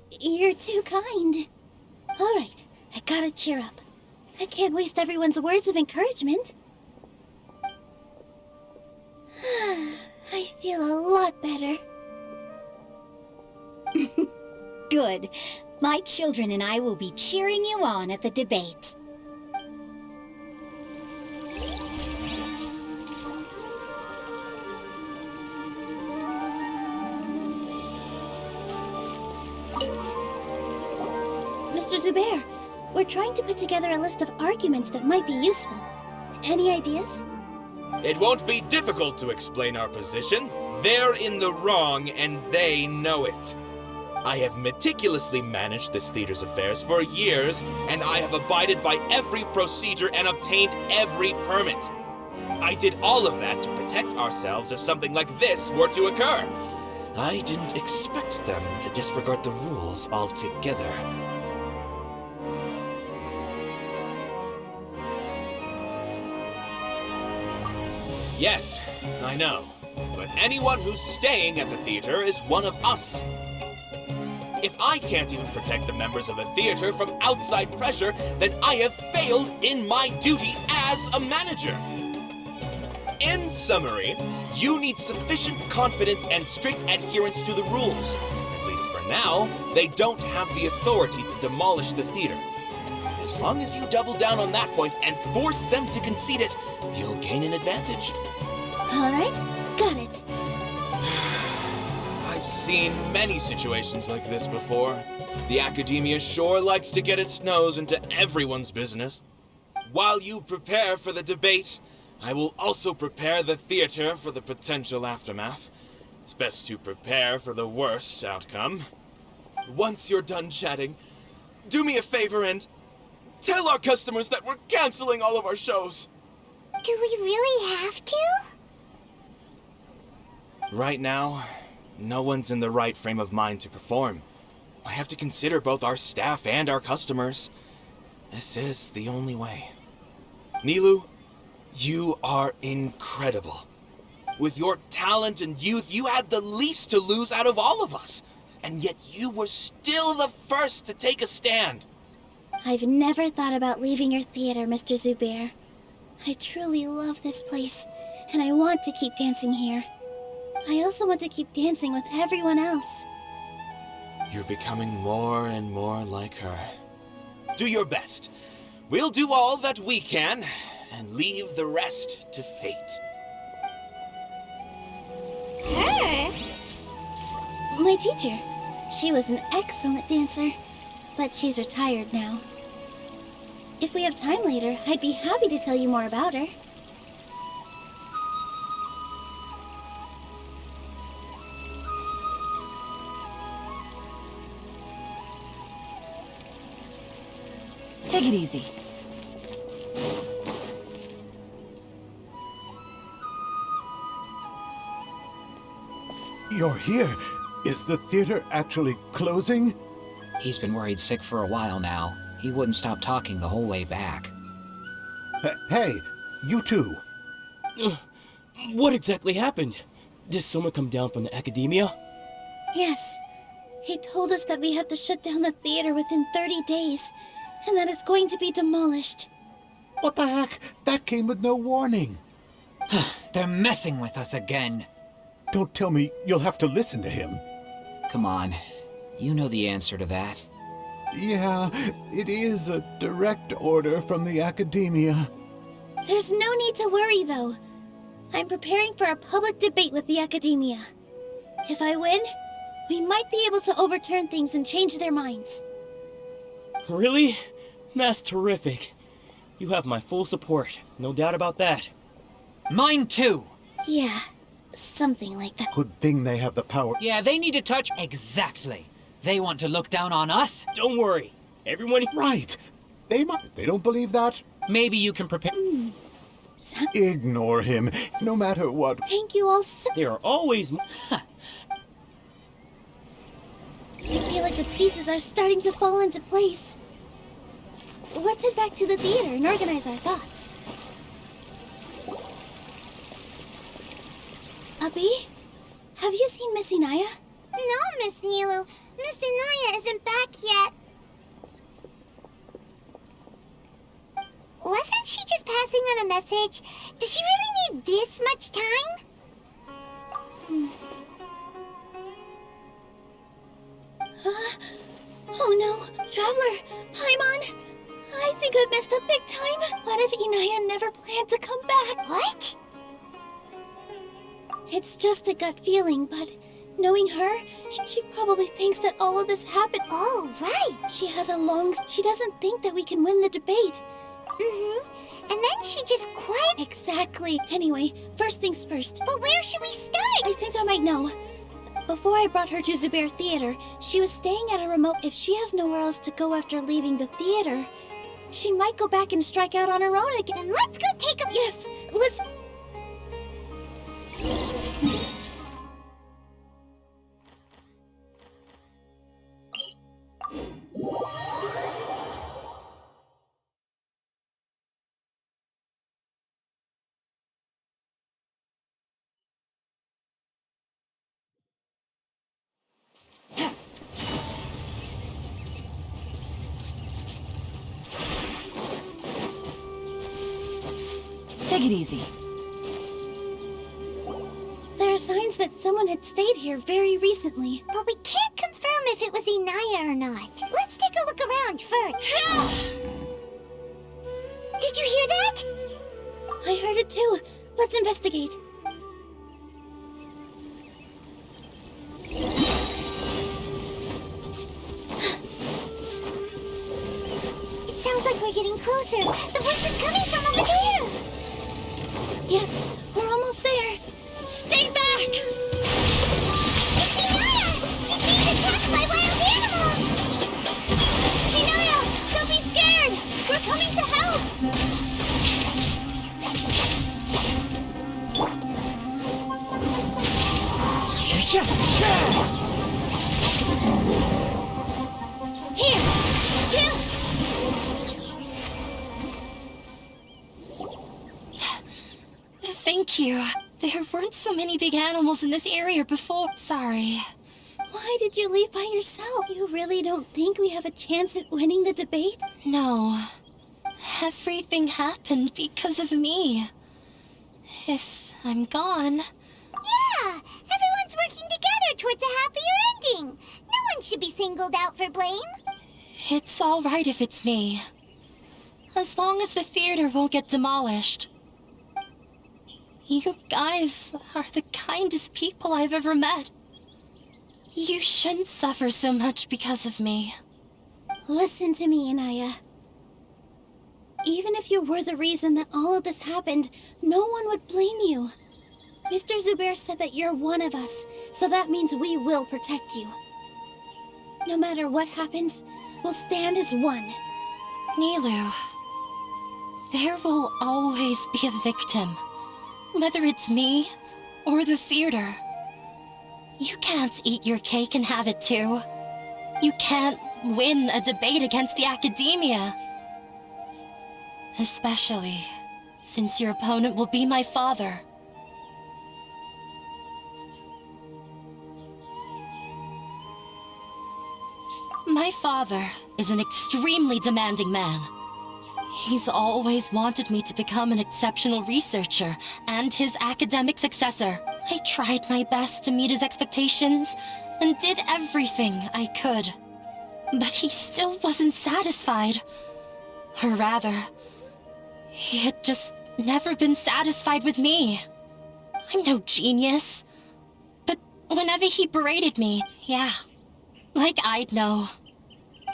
You're too kind. All right, I gotta cheer up. I can't waste everyone's words of encouragement. I feel a lot better. Good. My children and I will be cheering you on at the debate. Mr. Zubair, we're trying to put together a list of arguments that might be useful. Any ideas? It won't be difficult to explain our position. They're in the wrong, and they know it. I have meticulously managed this theater's affairs for years, and I have abided by every procedure and obtained every permit. I did all of that to protect ourselves if something like this were to occur. I didn't expect them to disregard the rules altogether. Yes, I know. But anyone who's staying at the theater is one of us. If I can't even protect the members of the theater from outside pressure, then I have failed in my duty as a manager. In summary, you need sufficient confidence and strict adherence to the rules. At least for now, they don't have the authority to demolish the theater. As long as you double down on that point and force them to concede it, you'll gain an advantage. All right, got it. I've seen many situations like this before. The academia sure likes to get its nose into everyone's business. While you prepare for the debate, I will also prepare the theater for the potential aftermath. It's best to prepare for the worst outcome. Once you're done chatting, do me a favor and tell our customers that we're canceling all of our shows. Do we really have to? Right now, no one's in the right frame of mind to perform. I have to consider both our staff and our customers. This is the only way. Nilou, You are incredible. With your talent and youth, you had the least to lose out of all of us. And yet you were still the first to take a stand. I've never thought about leaving your theater, Mr. Zubair. I truly love this place, and I want to keep dancing here. I also want to keep dancing with everyone else. You're becoming more and more like her. Do your best. We'll do all that we can, and leave the rest to fate. Her? My teacher. She was an excellent dancer, but she's retired now. If we have time later, I'd be happy to tell you more about her. Take it easy. You're here. Is the theater actually closing? He's been worried sick for a while now. He wouldn't stop talking the whole way back. Hey, you two. What exactly happened? Did someone come down from the academia? Yes. He told us that we have to shut down the theater within 30 days, and that it's going to be demolished. What the heck? That came with no warning. They're messing with us again. Don't tell me you'll have to listen to him. Come on. You know the answer to that. Yeah, it is a direct order from the academia. There's no need to worry, though. I'm preparing for a public debate with the academia. If I win, we might be able to overturn things and change their minds. Really? That's terrific. You have my full support, no doubt about that. Mine too. Yeah, something like that. Good thing they have the power. Yeah, they need to touch... Exactly. They want to look down on us? Don't worry. Everyone... Right. They might. They don't believe that. Maybe you can prepare... Ignore him, no matter what. Thank you all so... There are always... I feel like the pieces are starting to fall into place. Let's head back to the theater and organize our thoughts. Abby? Have you seen Miss Inaya? No, Miss Nilou. Miss Inaya isn't back yet. Wasn't she just passing on a message? Does she really need this much time? Oh no, Traveler, Paimon! I think I've messed up big time. What if Inaya never planned to come back? What? It's just a gut feeling, but knowing her, she probably thinks that all of this happened. Oh, right. She has a long... She doesn't think that we can win the debate. Mm-hmm. And then she just quite... Exactly. Anyway, first things first. But where should we start? I think I might know. Before I brought her to Zubair Theater, she was staying at a remote... If she has nowhere else to go after leaving the theater, she might go back and strike out on her own again. Then let's go take a... Yes, let's... Take it easy. There are signs that someone had stayed here very recently. But we can't confirm if it was Inaya or not. Let's take a look around first. Did you hear that? I heard it too. Let's investigate. It sounds like we're getting closer. The voice is coming from over there. Yes, we're almost there. Stay back! It's Inaya! She's being attacked by wild animals! Inaya, don't be scared! We're coming to help! Here! Here! thank you. There weren't so many big animals in this area before. Sorry. Why did you leave by yourself? You really don't think we have a chance at winning the debate? No. Everything happened because of me. If I'm gone... Yeah! Everyone's working together towards a happier ending. No one should be singled out for blame. It's all right if it's me. As long as the theater won't get demolished. You guys are the kindest people I've ever met. You shouldn't suffer so much because of me. Listen to me, Inaya. Even if you were the reason that all of this happened, no one would blame you. Mr. Zubair said that you're one of us, so that means we will protect you. No matter what happens, we'll stand as one. Nilou, there will always be a victim. Whether it's me or the theater. You can't eat your cake and have it too. You can't win a debate against the academia. Especially since your opponent will be my father. My father is an extremely demanding man. He's always wanted me to become an exceptional researcher and his academic successor. I tried my best to meet his expectations and did everything I could. But he still wasn't satisfied. Or rather, he had just never been satisfied with me. I'm no genius. But whenever he berated me, yeah, like I'd know.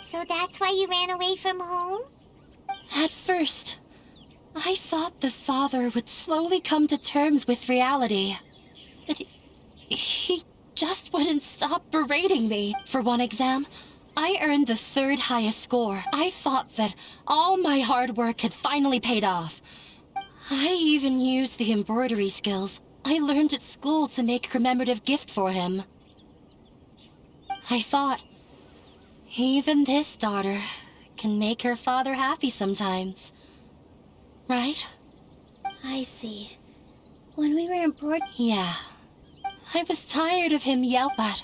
So that's why you ran away from home? At first, I thought the father would slowly come to terms with reality. But he just wouldn't stop berating me. For one exam, I earned the 3rd highest score. I thought that all my hard work had finally paid off. I even used the embroidery skills I learned at school to make a commemorative gift for him. I thought, even this daughter can make her father happy sometimes. Right? I see. When we were in board... Yeah. I was tired of him yell at.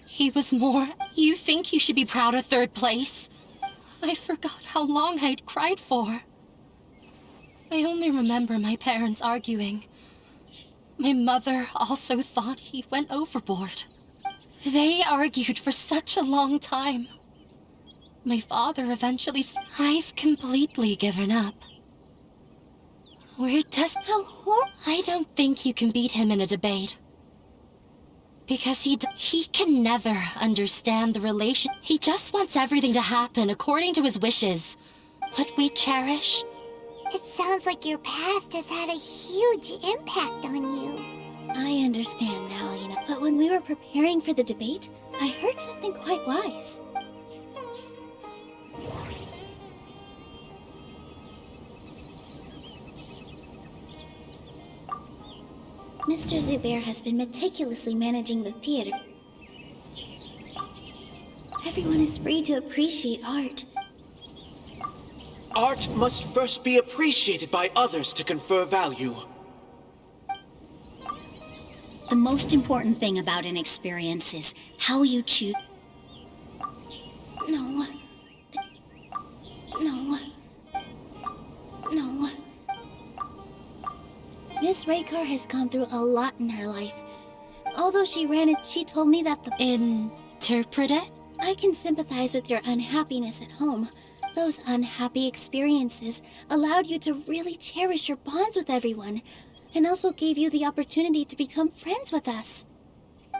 He was more... You think you should be proud of 3rd place? I forgot how long I'd cried for. I only remember my parents arguing. My mother also thought he went overboard. They argued for such a long time. My father eventually... I've completely given up. We're just... I don't think you can beat him in a debate. Because he can never understand the relation... He just wants everything to happen according to his wishes. What we cherish. It sounds like your past has had a huge impact on you. I understand now, Ina. But when we were preparing for the debate, I heard something quite wise. Mr. Zubair has been meticulously managing the theater. Everyone is free to appreciate art. Art must first be appreciated by others to confer value. The most important thing about an experience is how you choose. No. No. No. Miss Raykar has gone through a lot in her life. Although she ran it, she told me that the... Interpret it? I can sympathize with your unhappiness at home. Those unhappy experiences allowed you to really cherish your bonds with everyone, and also gave you the opportunity to become friends with us.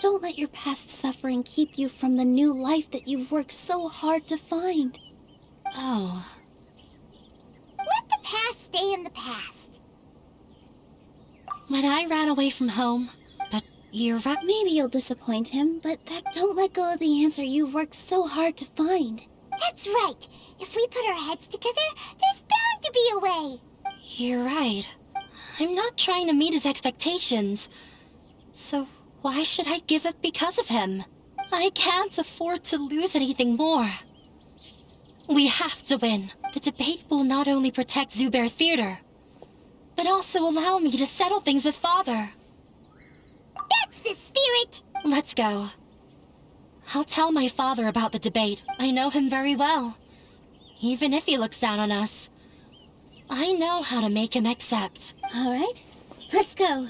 Don't let your past suffering keep you from the new life that you've worked so hard to find. Oh. Let the past stay in the past. When I ran away from home, but you're right. Maybe you'll disappoint him, but don't let go of the answer you've worked so hard to find. That's right. If we put our heads together, there's bound to be a way. You're right. I'm not trying to meet his expectations. So why should I give up because of him? I can't afford to lose anything more. We have to win. The debate will not only protect Zubair Theater, but also allow me to settle things with Father. That's the spirit! Let's go. I'll tell my father about the debate. I know him very well. Even if he looks down on us, I know how to make him accept. All right, let's go.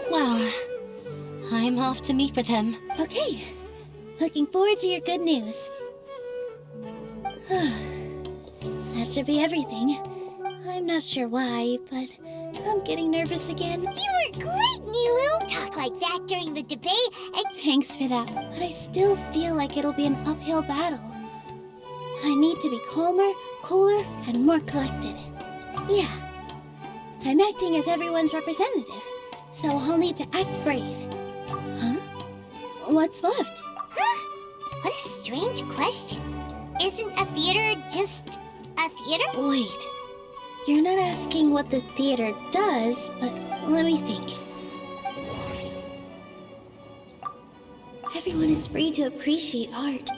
Well, I'm off to meet with him. Okay, looking forward to your good news. That should be everything. I'm not sure why, but I'm getting nervous again. You were great, Nilou! Talk like that during the debate, and Thanks for that, but I still feel like it'll be an uphill battle. I need to be calmer, cooler, and more collected. Yeah, I'm acting as everyone's representative, so I'll need to act brave. Huh? What's left? Huh? What a strange question. Isn't a theater just a theater? Wait, you're not asking what the theater does, but let me think. Everyone is free to appreciate art.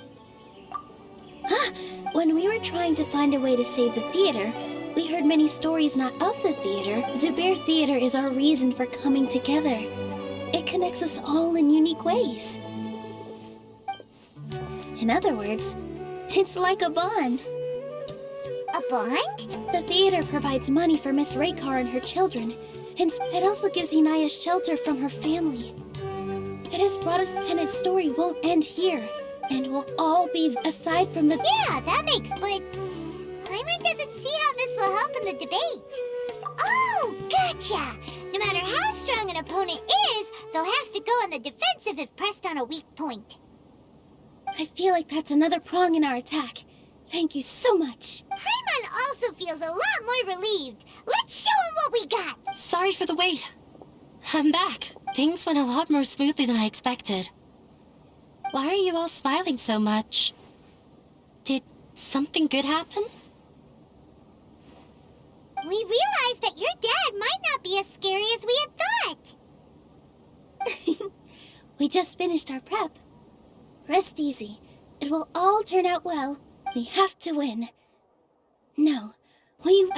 When we were trying to find a way to save the theater, we heard many stories not of the theater. Zubair Theater is our reason for coming together. It connects us all in unique ways. In other words, it's like a bond. A bond? The theater provides money for Miss Raykar and her children, and it also gives Inaya shelter from her family. It has brought us, and its story won't end here, and we'll all be aside from the... Yeah, that makes, but Paimon doesn't see how this will help in the debate. Oh, gotcha! No matter how strong an opponent is, they'll have to go on the defensive if pressed on a weak point. I feel like that's another prong in our attack. Thank you so much. Paimon also feels a lot more relieved. Let's show him what we got! Sorry for the wait. I'm back. Things went a lot more smoothly than I expected. Why are you all smiling so much? Did something good happen? We realized that your dad might not be as scary as we had thought. We just finished our prep. Rest easy. It will all turn out well. We have to win. No, we...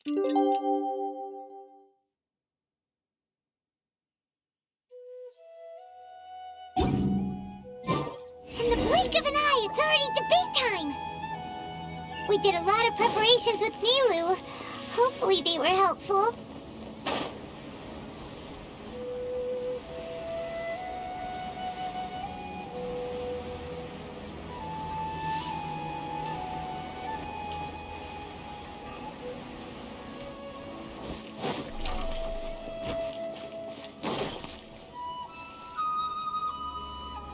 In the blink of an eye, it's already debate time! We did a lot of preparations with Nilou. Hopefully they were helpful.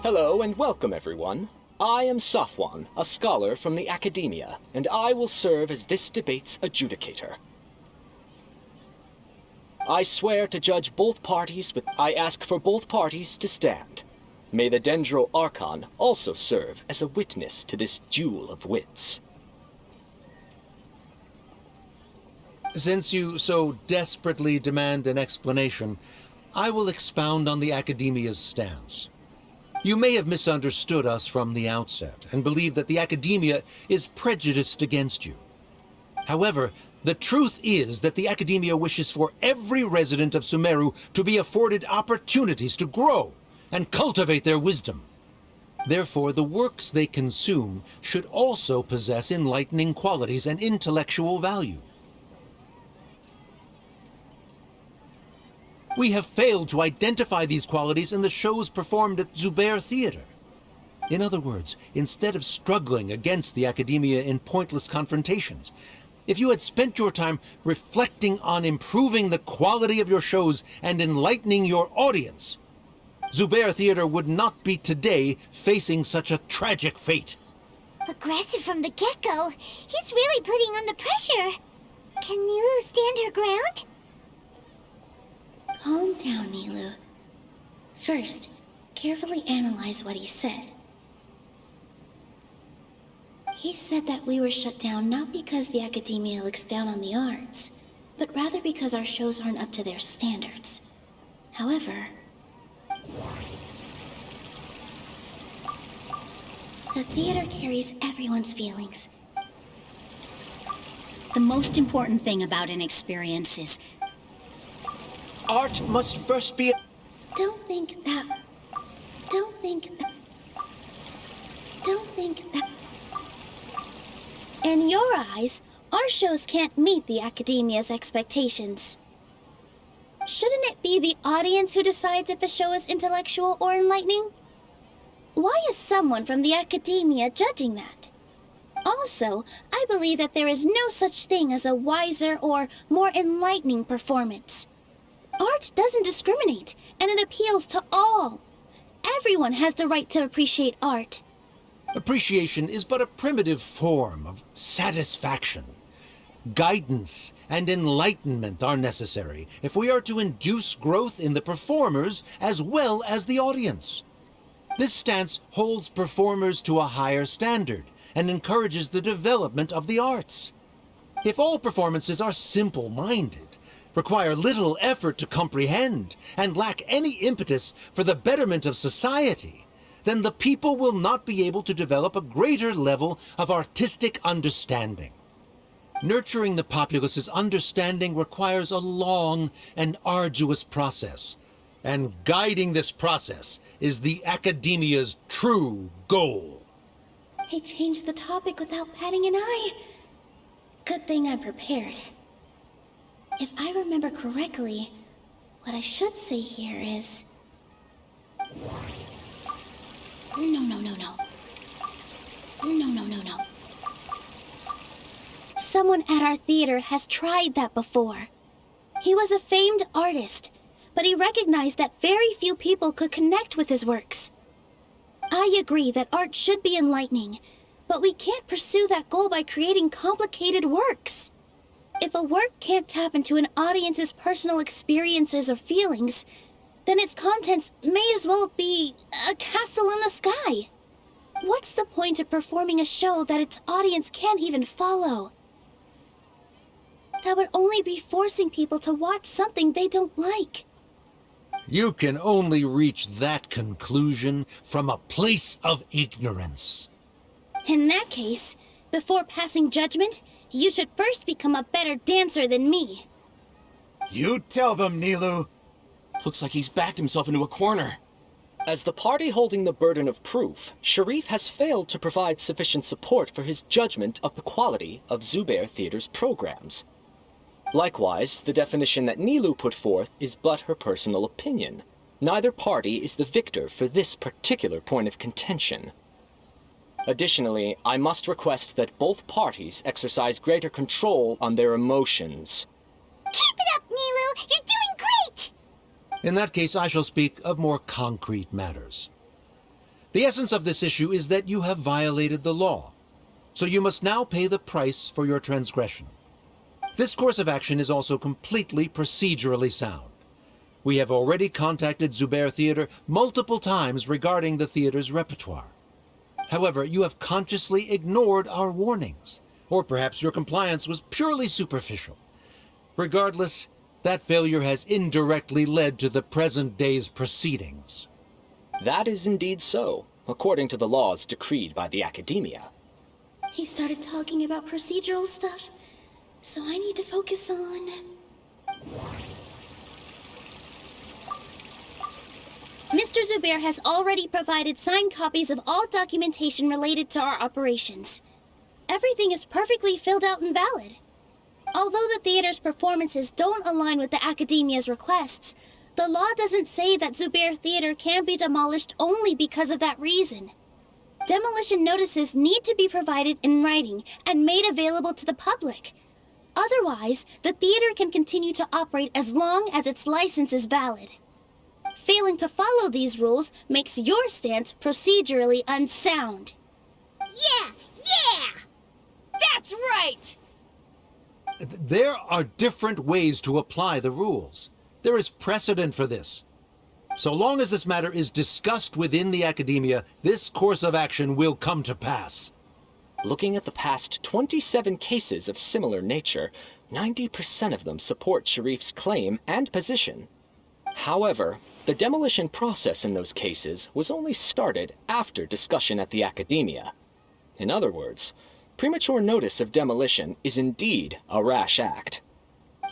Hello and welcome, everyone. I am Safwan, a scholar from the Academia, and I will serve as this debate's adjudicator. I swear to judge both parties I ask for both parties to stand. May the Dendro Archon also serve as a witness to this duel of wits. Since you so desperately demand an explanation, I will expound on the Academia's stance. You may have misunderstood us from the outset and believe that the Academia is prejudiced against you. However, the truth is that the Academia wishes for every resident of Sumeru to be afforded opportunities to grow and cultivate their wisdom. Therefore, the works they consume should also possess enlightening qualities and intellectual value. We have failed to identify these qualities in the shows performed at Zubair Theater. In other words, instead of struggling against the Academia in pointless confrontations, if you had spent your time reflecting on improving the quality of your shows and enlightening your audience, Zubair Theater would not be today facing such a tragic fate. Aggressive from the get-go. He's really putting on the pressure. Can Nilou stand her ground? Calm down, Nilou. First, carefully analyze what he said. He said that we were shut down not because the Academia looks down on the arts, but rather because our shows aren't up to their standards. However, the theater carries everyone's feelings. The most important thing about an experience is Art must first be... Don't think that. In your eyes, our shows can't meet the Academia's expectations. Shouldn't it be the audience who decides if a show is intellectual or enlightening? Why is someone from the Academia judging that? Also, I believe that there is no such thing as a wiser or more enlightening performance. Art doesn't discriminate, and it appeals to all. Everyone has the right to appreciate art. Appreciation is but a primitive form of satisfaction. Guidance and enlightenment are necessary if we are to induce growth in the performers as well as the audience. This stance holds performers to a higher standard and encourages the development of the arts. If all performances are simple-minded, require little effort to comprehend, and lack any impetus for the betterment of society, then the people will not be able to develop a greater level of artistic understanding. Nurturing the populace's understanding requires a long and arduous process, and guiding this process is the Academia's true goal. He changed the topic without batting an eye. Good thing I'm prepared. If I remember correctly, what I should say here is... No. Someone at our theater has tried that before. He was a famed artist, but he recognized that very few people could connect with his works. I agree that art should be enlightening, but we can't pursue that goal by creating complicated works. If a work can't tap into an audience's personal experiences or feelings, then its contents may as well be a castle in the sky. What's the point of performing a show that its audience can't even follow? That would only be forcing people to watch something they don't like. You can only reach that conclusion from a place of ignorance. In that case, before passing judgment, you should first become a better dancer than me. You tell them, Nilou. Looks like he's backed himself into a corner. As the party holding the burden of proof, Sharif has failed to provide sufficient support for his judgment of the quality of Zubair Theater's programs. Likewise, the definition that Nilou put forth is but her personal opinion. Neither party is the victor for this particular point of contention. Additionally, I must request that both parties exercise greater control on their emotions. Keep it up, Nilou! You're doing great! In that case, I shall speak of more concrete matters. The essence of this issue is that you have violated the law, so you must now pay the price for your transgression. This course of action is also completely procedurally sound. We have already contacted Zubair Theater multiple times regarding the theater's repertoire. However, you have consciously ignored our warnings, or perhaps your compliance was purely superficial. Regardless, that failure has indirectly led to the present day's proceedings. That is indeed so, according to the laws decreed by the Academia. He started talking about procedural stuff, so I need to focus on... Mr. Zubair has already provided signed copies of all documentation related to our operations. Everything is perfectly filled out and valid. Although the theater's performances don't align with the Academia's requests, the law doesn't say that Zubair Theater can be demolished only because of that reason. Demolition notices need to be provided in writing and made available to the public. Otherwise, the theater can continue to operate as long as its license is valid. Failing to follow these rules makes your stance procedurally unsound. Yeah! Yeah! That's right! There are different ways to apply the rules. There is precedent for this. So long as this matter is discussed within the Academia, this course of action will come to pass. Looking at the past 27 cases of similar nature, 90% of them support Sharif's claim and position. However, the demolition process in those cases was only started after discussion at the Academia. In other words, premature notice of demolition is indeed a rash act.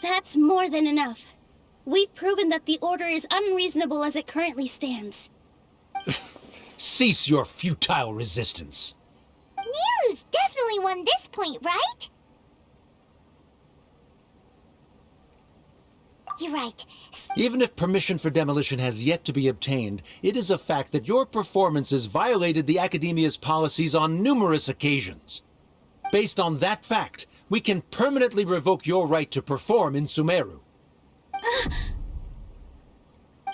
That's more than enough. We've proven that the order is unreasonable as it currently stands. Cease your futile resistance. Nilou's definitely won this point, right? You're right. Even if permission for demolition has yet to be obtained, it is a fact that your performances violated the Academia's policies on numerous occasions. Based on that fact, we can permanently revoke your right to perform in Sumeru.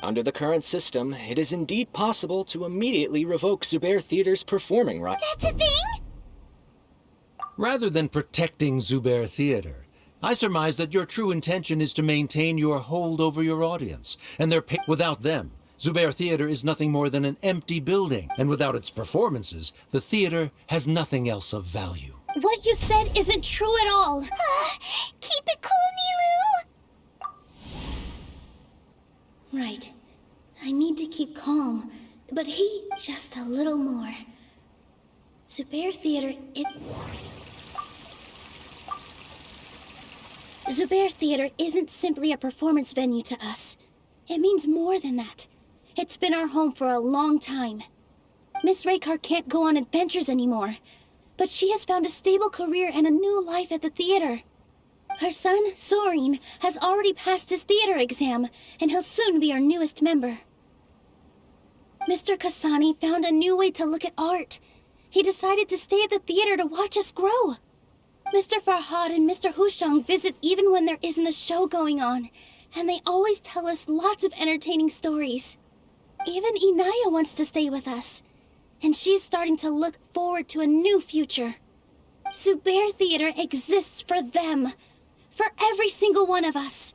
Under the current system, it is indeed possible to immediately revoke Zubair Theater's performing right. That's a thing? Rather than protecting Zubair Theater, I surmise that your true intention is to maintain your hold over your audience, and without them, Zubair Theater is nothing more than an empty building, and without its performances, the theater has nothing else of value. What you said isn't true at all. Keep it cool, Nilou! Right. I need to keep calm, but he just a little more. Zubair Theater, Zubair Theater isn't simply a performance venue to us. It means more than that. It's been our home for a long time. Miss Raykar can't go on adventures anymore, but she has found a stable career and a new life at the theater. Her son, Sorin, has already passed his theater exam, and he'll soon be our newest member. Mr. Kasani found a new way to look at art. He decided to stay at the theater to watch us grow. Mr. Farhad and Mr. Hushang visit even when there isn't a show going on, and they always tell us lots of entertaining stories. Even Inaya wants to stay with us, and she's starting to look forward to a new future. Zubair Theater exists for them, for every single one of us.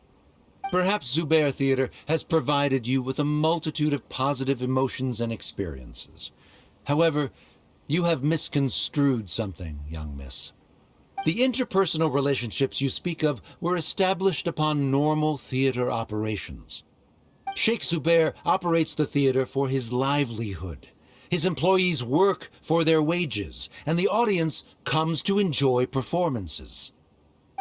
Perhaps Zubair Theater has provided you with a multitude of positive emotions and experiences. However, you have misconstrued something, young miss. The interpersonal relationships you speak of were established upon normal theater operations. Sheikh Zubair operates the theater for his livelihood. His employees work for their wages, and the audience comes to enjoy performances.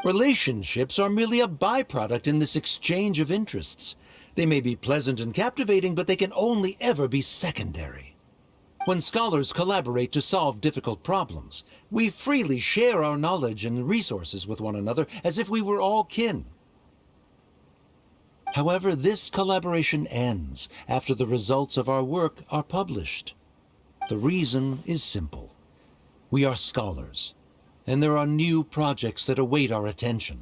Relationships are merely a byproduct in this exchange of interests. They may be pleasant and captivating, but they can only ever be secondary. When scholars collaborate to solve difficult problems, we freely share our knowledge and resources with one another as if we were all kin. However, this collaboration ends after the results of our work are published. The reason is simple. We are scholars, and there are new projects that await our attention.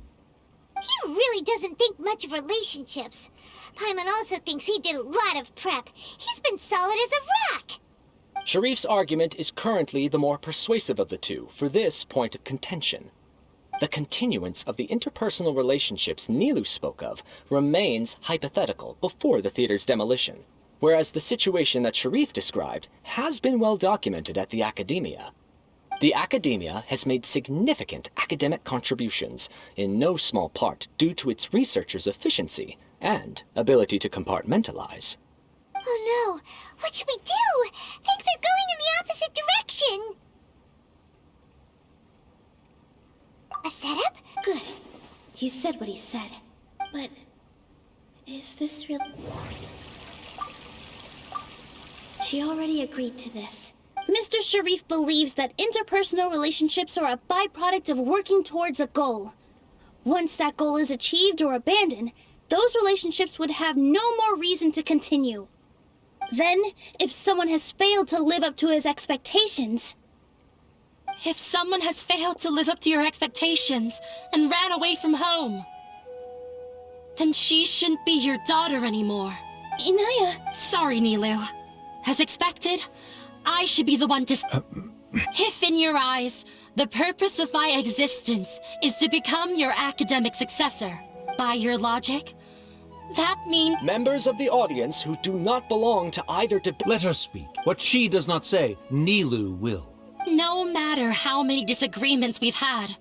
He really doesn't think much of relationships. Paimon also thinks he did a lot of prep. He's been solid as a rock. Sharif's argument is currently the more persuasive of the two for this point of contention. The continuance of the interpersonal relationships Nilou spoke of remains hypothetical before the theater's demolition, whereas the situation that Sharif described has been well documented at the Academia. The Academia has made significant academic contributions, in no small part due to its researchers' efficiency and ability to compartmentalize. Oh no! What should we do? Things are going in the opposite direction! A setup? Good. He said what he said. But is this real? She already agreed to this. Mr. Sharif believes that interpersonal relationships are a byproduct of working towards a goal. Once that goal is achieved or abandoned, those relationships would have no more reason to continue. Then, if someone has failed to live up to his expectations... If someone has failed to live up to your expectations and ran away from home, then she shouldn't be your daughter anymore. Inaya... Sorry, Nilou. As expected, I should be the one to... If in your eyes, the purpose of my existence is to become your academic successor, by your logic, that means... Members of the audience who do not belong to either debate... Let her speak. What she does not say, Nilou will. No matter how many disagreements we've had,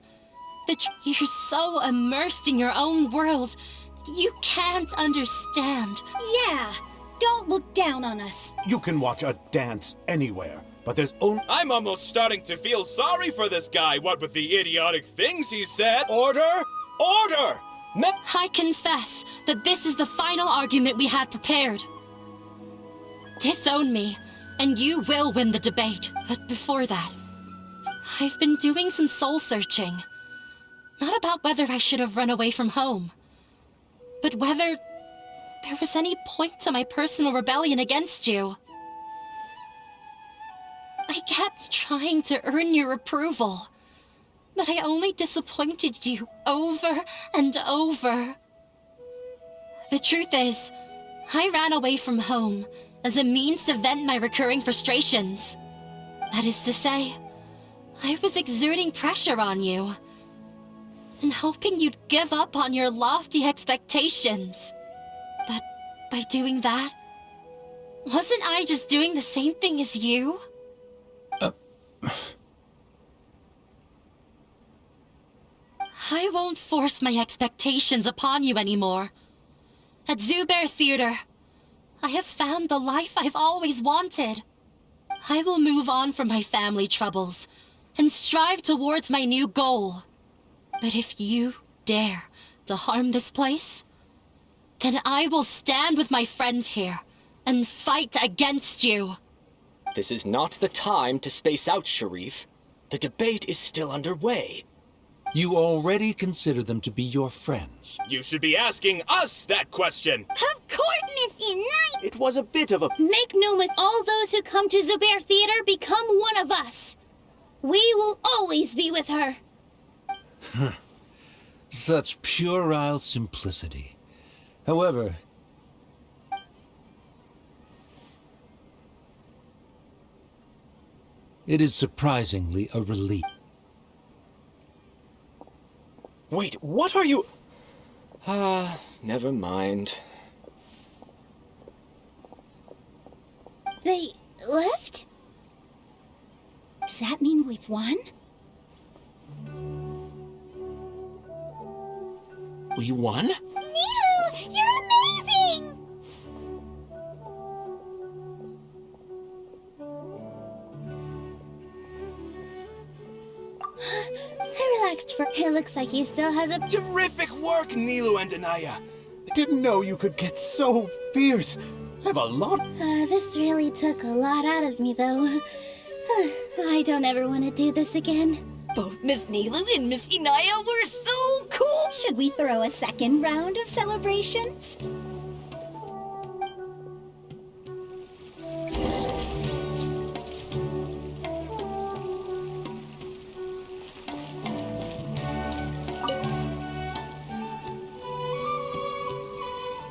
you're so immersed in your own world, you can't understand. Yeah, don't look down on us. You can watch a dance anywhere, but there's only... I'm almost starting to feel sorry for this guy, what with the idiotic things he said. Order! Order! I confess that this is the final argument we had prepared. Disown me, and you will win the debate. But before that, I've been doing some soul-searching. Not about whether I should have run away from home, but whether there was any point to my personal rebellion against you. I kept trying to earn your approval, but I only disappointed you over and over. The truth is, I ran away from home as a means to vent my recurring frustrations. That is to say, I was exerting pressure on you, and hoping you'd give up on your lofty expectations. But by doing that, wasn't I just doing the same thing as you? I won't force my expectations upon you anymore. At Zubair Theater, I have found the life I've always wanted. I will move on from my family troubles and strive towards my new goal. But if you dare to harm this place, then I will stand with my friends here and fight against you. This is not the time to space out, Sharif. The debate is still underway. You already consider them to be your friends. You should be asking us that question. Of course, Miss Inai! It was a bit of a... Make no mistake, all those who come to Zubair Theater become one of us. We will always be with her. Such puerile simplicity. However, it is surprisingly a relief. Wait, what are you... never mind. They left? Does that mean we've won? We won? Nilou, you're amazing! I relaxed for... It looks like he still has a... Terrific work, Nilou and Anaya. Didn't know you could get so fierce. Have a lot... This really took a lot out of me, though. I don't ever want to do this again. Both Miss Nilou and Miss Inaya were so cool! Should we throw a second round of celebrations?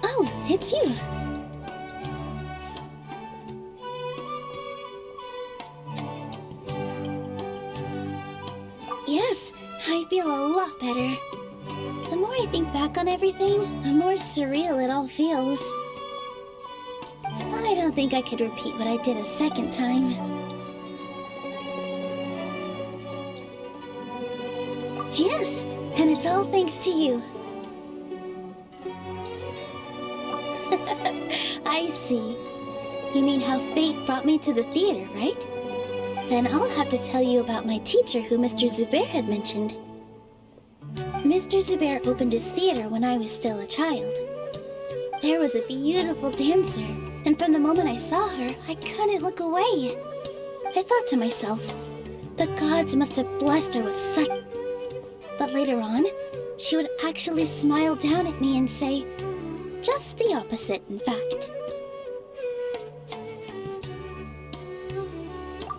Oh, it's you. Yes, I feel a lot better. The more I think back on everything, the more surreal it all feels. I don't think I could repeat what I did a second time. Yes, and it's all thanks to you. I see. You mean how fate brought me to the theater, right? Then I'll have to tell you about my teacher who Mr. Zubair had mentioned. Mr. Zubair opened his theater when I was still a child. There was a beautiful dancer, and from the moment I saw her, I couldn't look away. I thought to myself, the gods must have blessed her with such... But later on, she would actually smile down at me and say, just the opposite, in fact.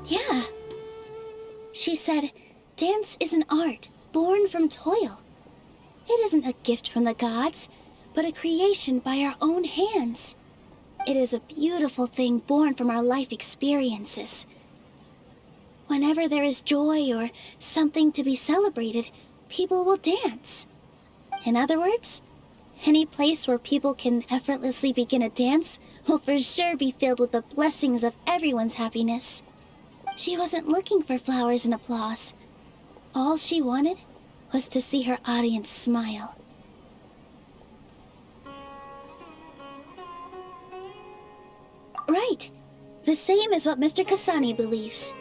Yeah. She said, dance is an art born from toil. It isn't a gift from the gods, but a creation by our own hands. It is a beautiful thing born from our life experiences. Whenever there is joy or something to be celebrated, people will dance. In other words, any place where people can effortlessly begin a dance will for sure be filled with the blessings of everyone's happiness. She wasn't looking for flowers and applause. All she wanted was to see her audience smile. Right. The same as what Mr. Kasani believes.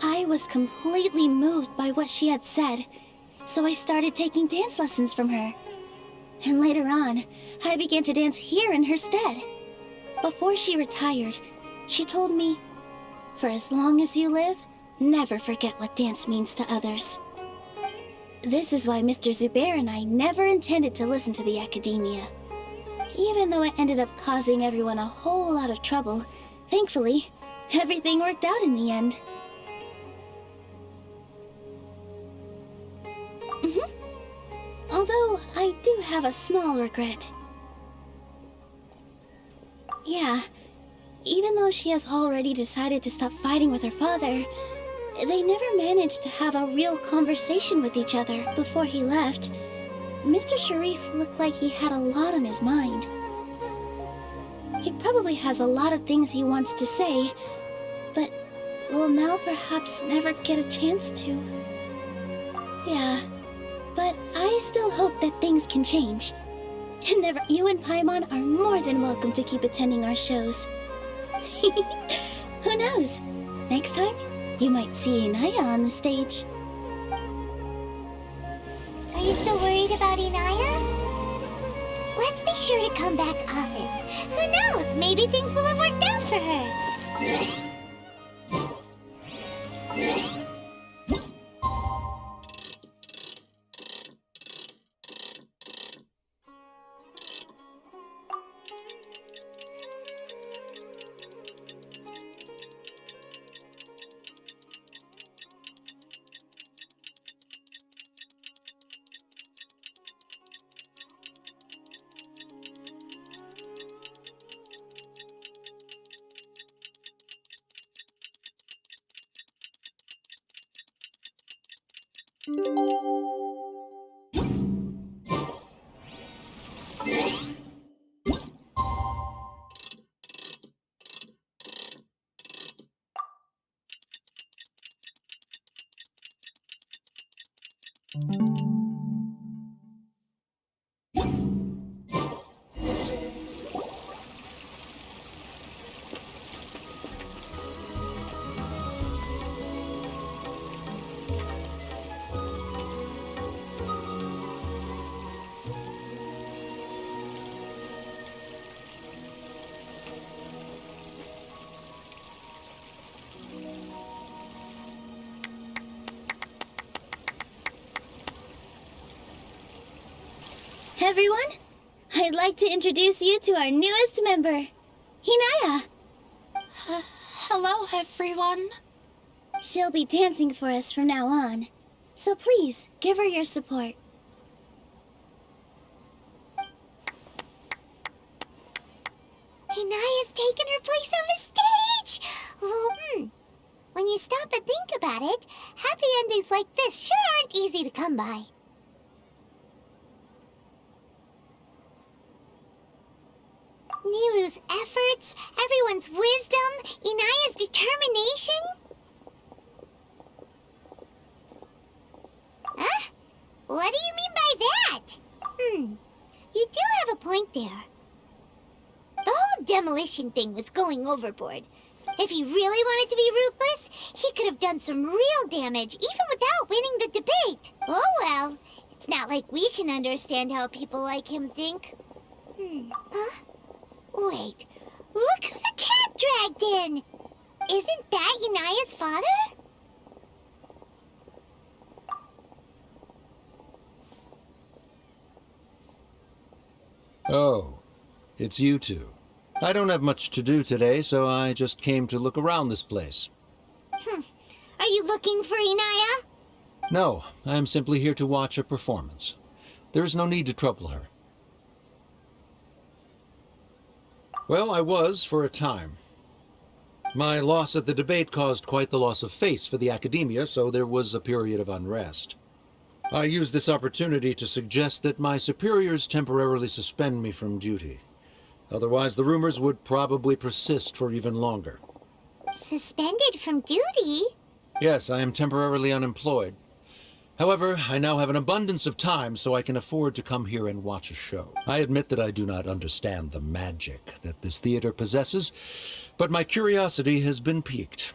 I was completely moved by what she had said, so I started taking dance lessons from her. And later on, I began to dance here in her stead. Before she retired, she told me, for as long as you live, never forget what dance means to others. This is why Mr. Zubair and I never intended to listen to the academia. Even though it ended up causing everyone a whole lot of trouble, thankfully, everything worked out in the end. Although, I do have a small regret. Yeah, even though she has already decided to stop fighting with her father, they never managed to have a real conversation with each other before he left. Mr. Sharif looked like he had a lot on his mind. He probably has a lot of things he wants to say, but will now perhaps never get a chance to. Yeah. But I still hope that things can change. And you and Paimon are more than welcome to keep attending our shows. Who knows? Next time, you might see Inaya on the stage. Are you still worried about Inaya? Let's be sure to come back often. Who knows? Maybe things will have worked out for her. Everyone, I'd like to introduce you to our newest member, Inaya. Hello, everyone. She'll be dancing for us from now on, so please give her your support. Inaya's taken her place on the stage! Well, when you stop and think about it, happy endings like this sure aren't easy to come by. Nilou's efforts, everyone's wisdom, Inaya's determination. magician thing was going overboard. If he really wanted to be ruthless, he could have done some real damage, even without winning the debate. Oh well, it's not like we can understand how people like him think. Huh? Wait, look who the cat dragged in! Isn't that Inaya's father? Oh, it's you two. I don't have much to do today, so I just came to look around this place. Are you looking for Inaya? No, I am simply here to watch a performance. There is no need to trouble her. Well, I was for a time. My loss at the debate caused quite the loss of face for the academia, so there was a period of unrest. I used this opportunity to suggest that my superiors temporarily suspend me from duty. Otherwise, the rumors would probably persist for even longer. Suspended from duty? Yes, I am temporarily unemployed. However, I now have an abundance of time, so I can afford to come here and watch a show. I admit that I do not understand the magic that this theater possesses, but my curiosity has been piqued.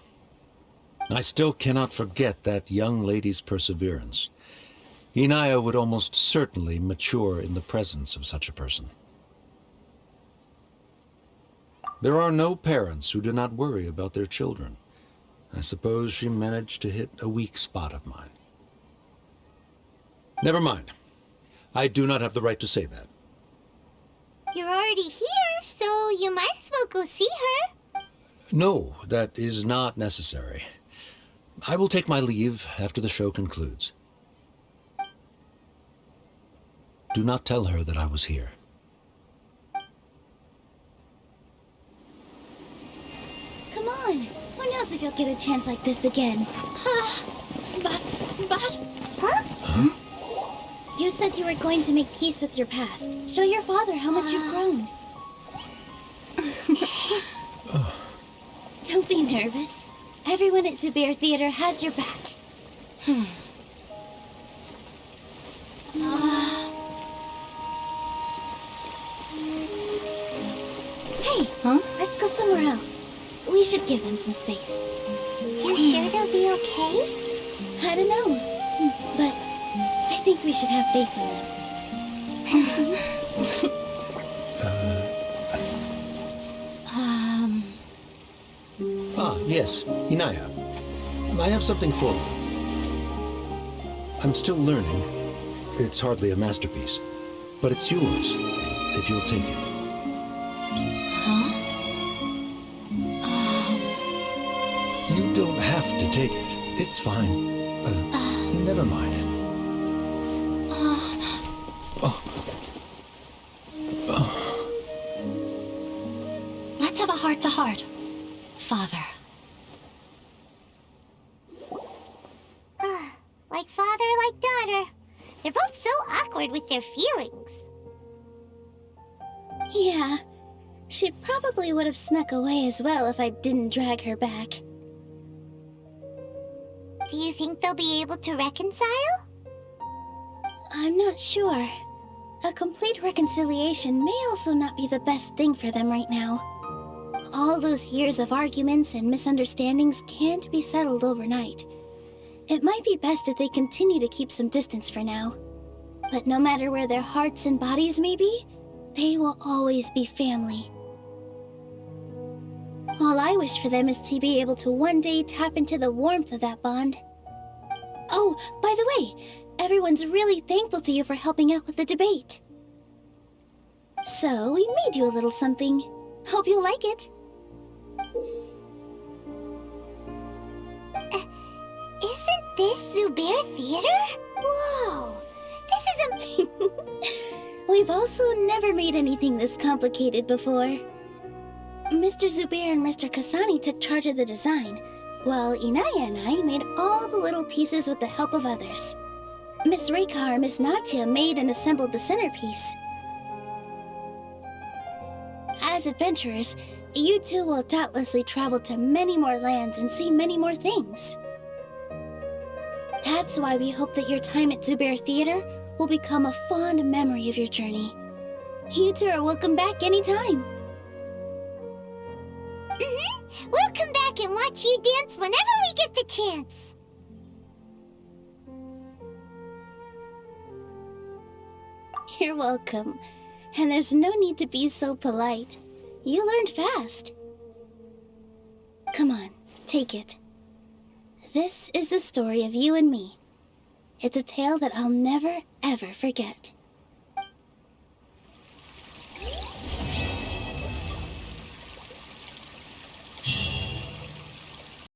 I still cannot forget that young lady's perseverance. Inaya would almost certainly mature in the presence of such a person. There are no parents who do not worry about their children. I suppose she managed to hit a weak spot of mine. Never mind. I do not have the right to say that. You're already here, so you might as well go see her. No, that is not necessary. I will take my leave after the show concludes. Do not tell her that I was here. Come on. Who knows if you'll get a chance like this again? But... Huh? You said you were going to make peace with your past. Show your father how much you've grown. Don't be nervous. Everyone at Zubair Theater has your back. Hey, let's go somewhere else. We should give them some space. You're sure they'll be okay? I don't know, but I think we should have faith in them. Yes, Inaya. I have something for you. I'm still learning. It's hardly a masterpiece, but it's yours, if you'll take it. You don't have to take it. It's fine. Never mind. Let's have a heart-to-heart, Father. Like father, like daughter. They're both so awkward with their feelings. Yeah, she probably would have snuck away as well if I didn't drag her back. Do you think they'll be able to reconcile? I'm not sure. A complete reconciliation may also not be the best thing for them right now. All those years of arguments and misunderstandings can't be settled overnight. It might be best if they continue to keep some distance for now. But no matter where their hearts and bodies may be, they will always be family. All I wish for them is to be able to one day tap into the warmth of that bond. Oh, by the way, everyone's really thankful to you for helping out with the debate. So, we made you a little something. Hope you'll like it. Isn't this Zubair Theater? Whoa, this is We've also never made anything this complicated before. Mr. Zubair and Mr. Kasani took charge of the design, while Inaya and I made all the little pieces with the help of others. Miss Reikar and Miss Nadia made and assembled the centerpiece. As adventurers, you two will doubtlessly travel to many more lands and see many more things. That's why we hope that your time at Zubair Theater will become a fond memory of your journey. You two are welcome back anytime. back and watch you dance whenever we get the chance. You're welcome. And there's no need to be so polite. You learned fast. Come on, take it. This is the story of you and me. It's a tale that I'll never, ever forget.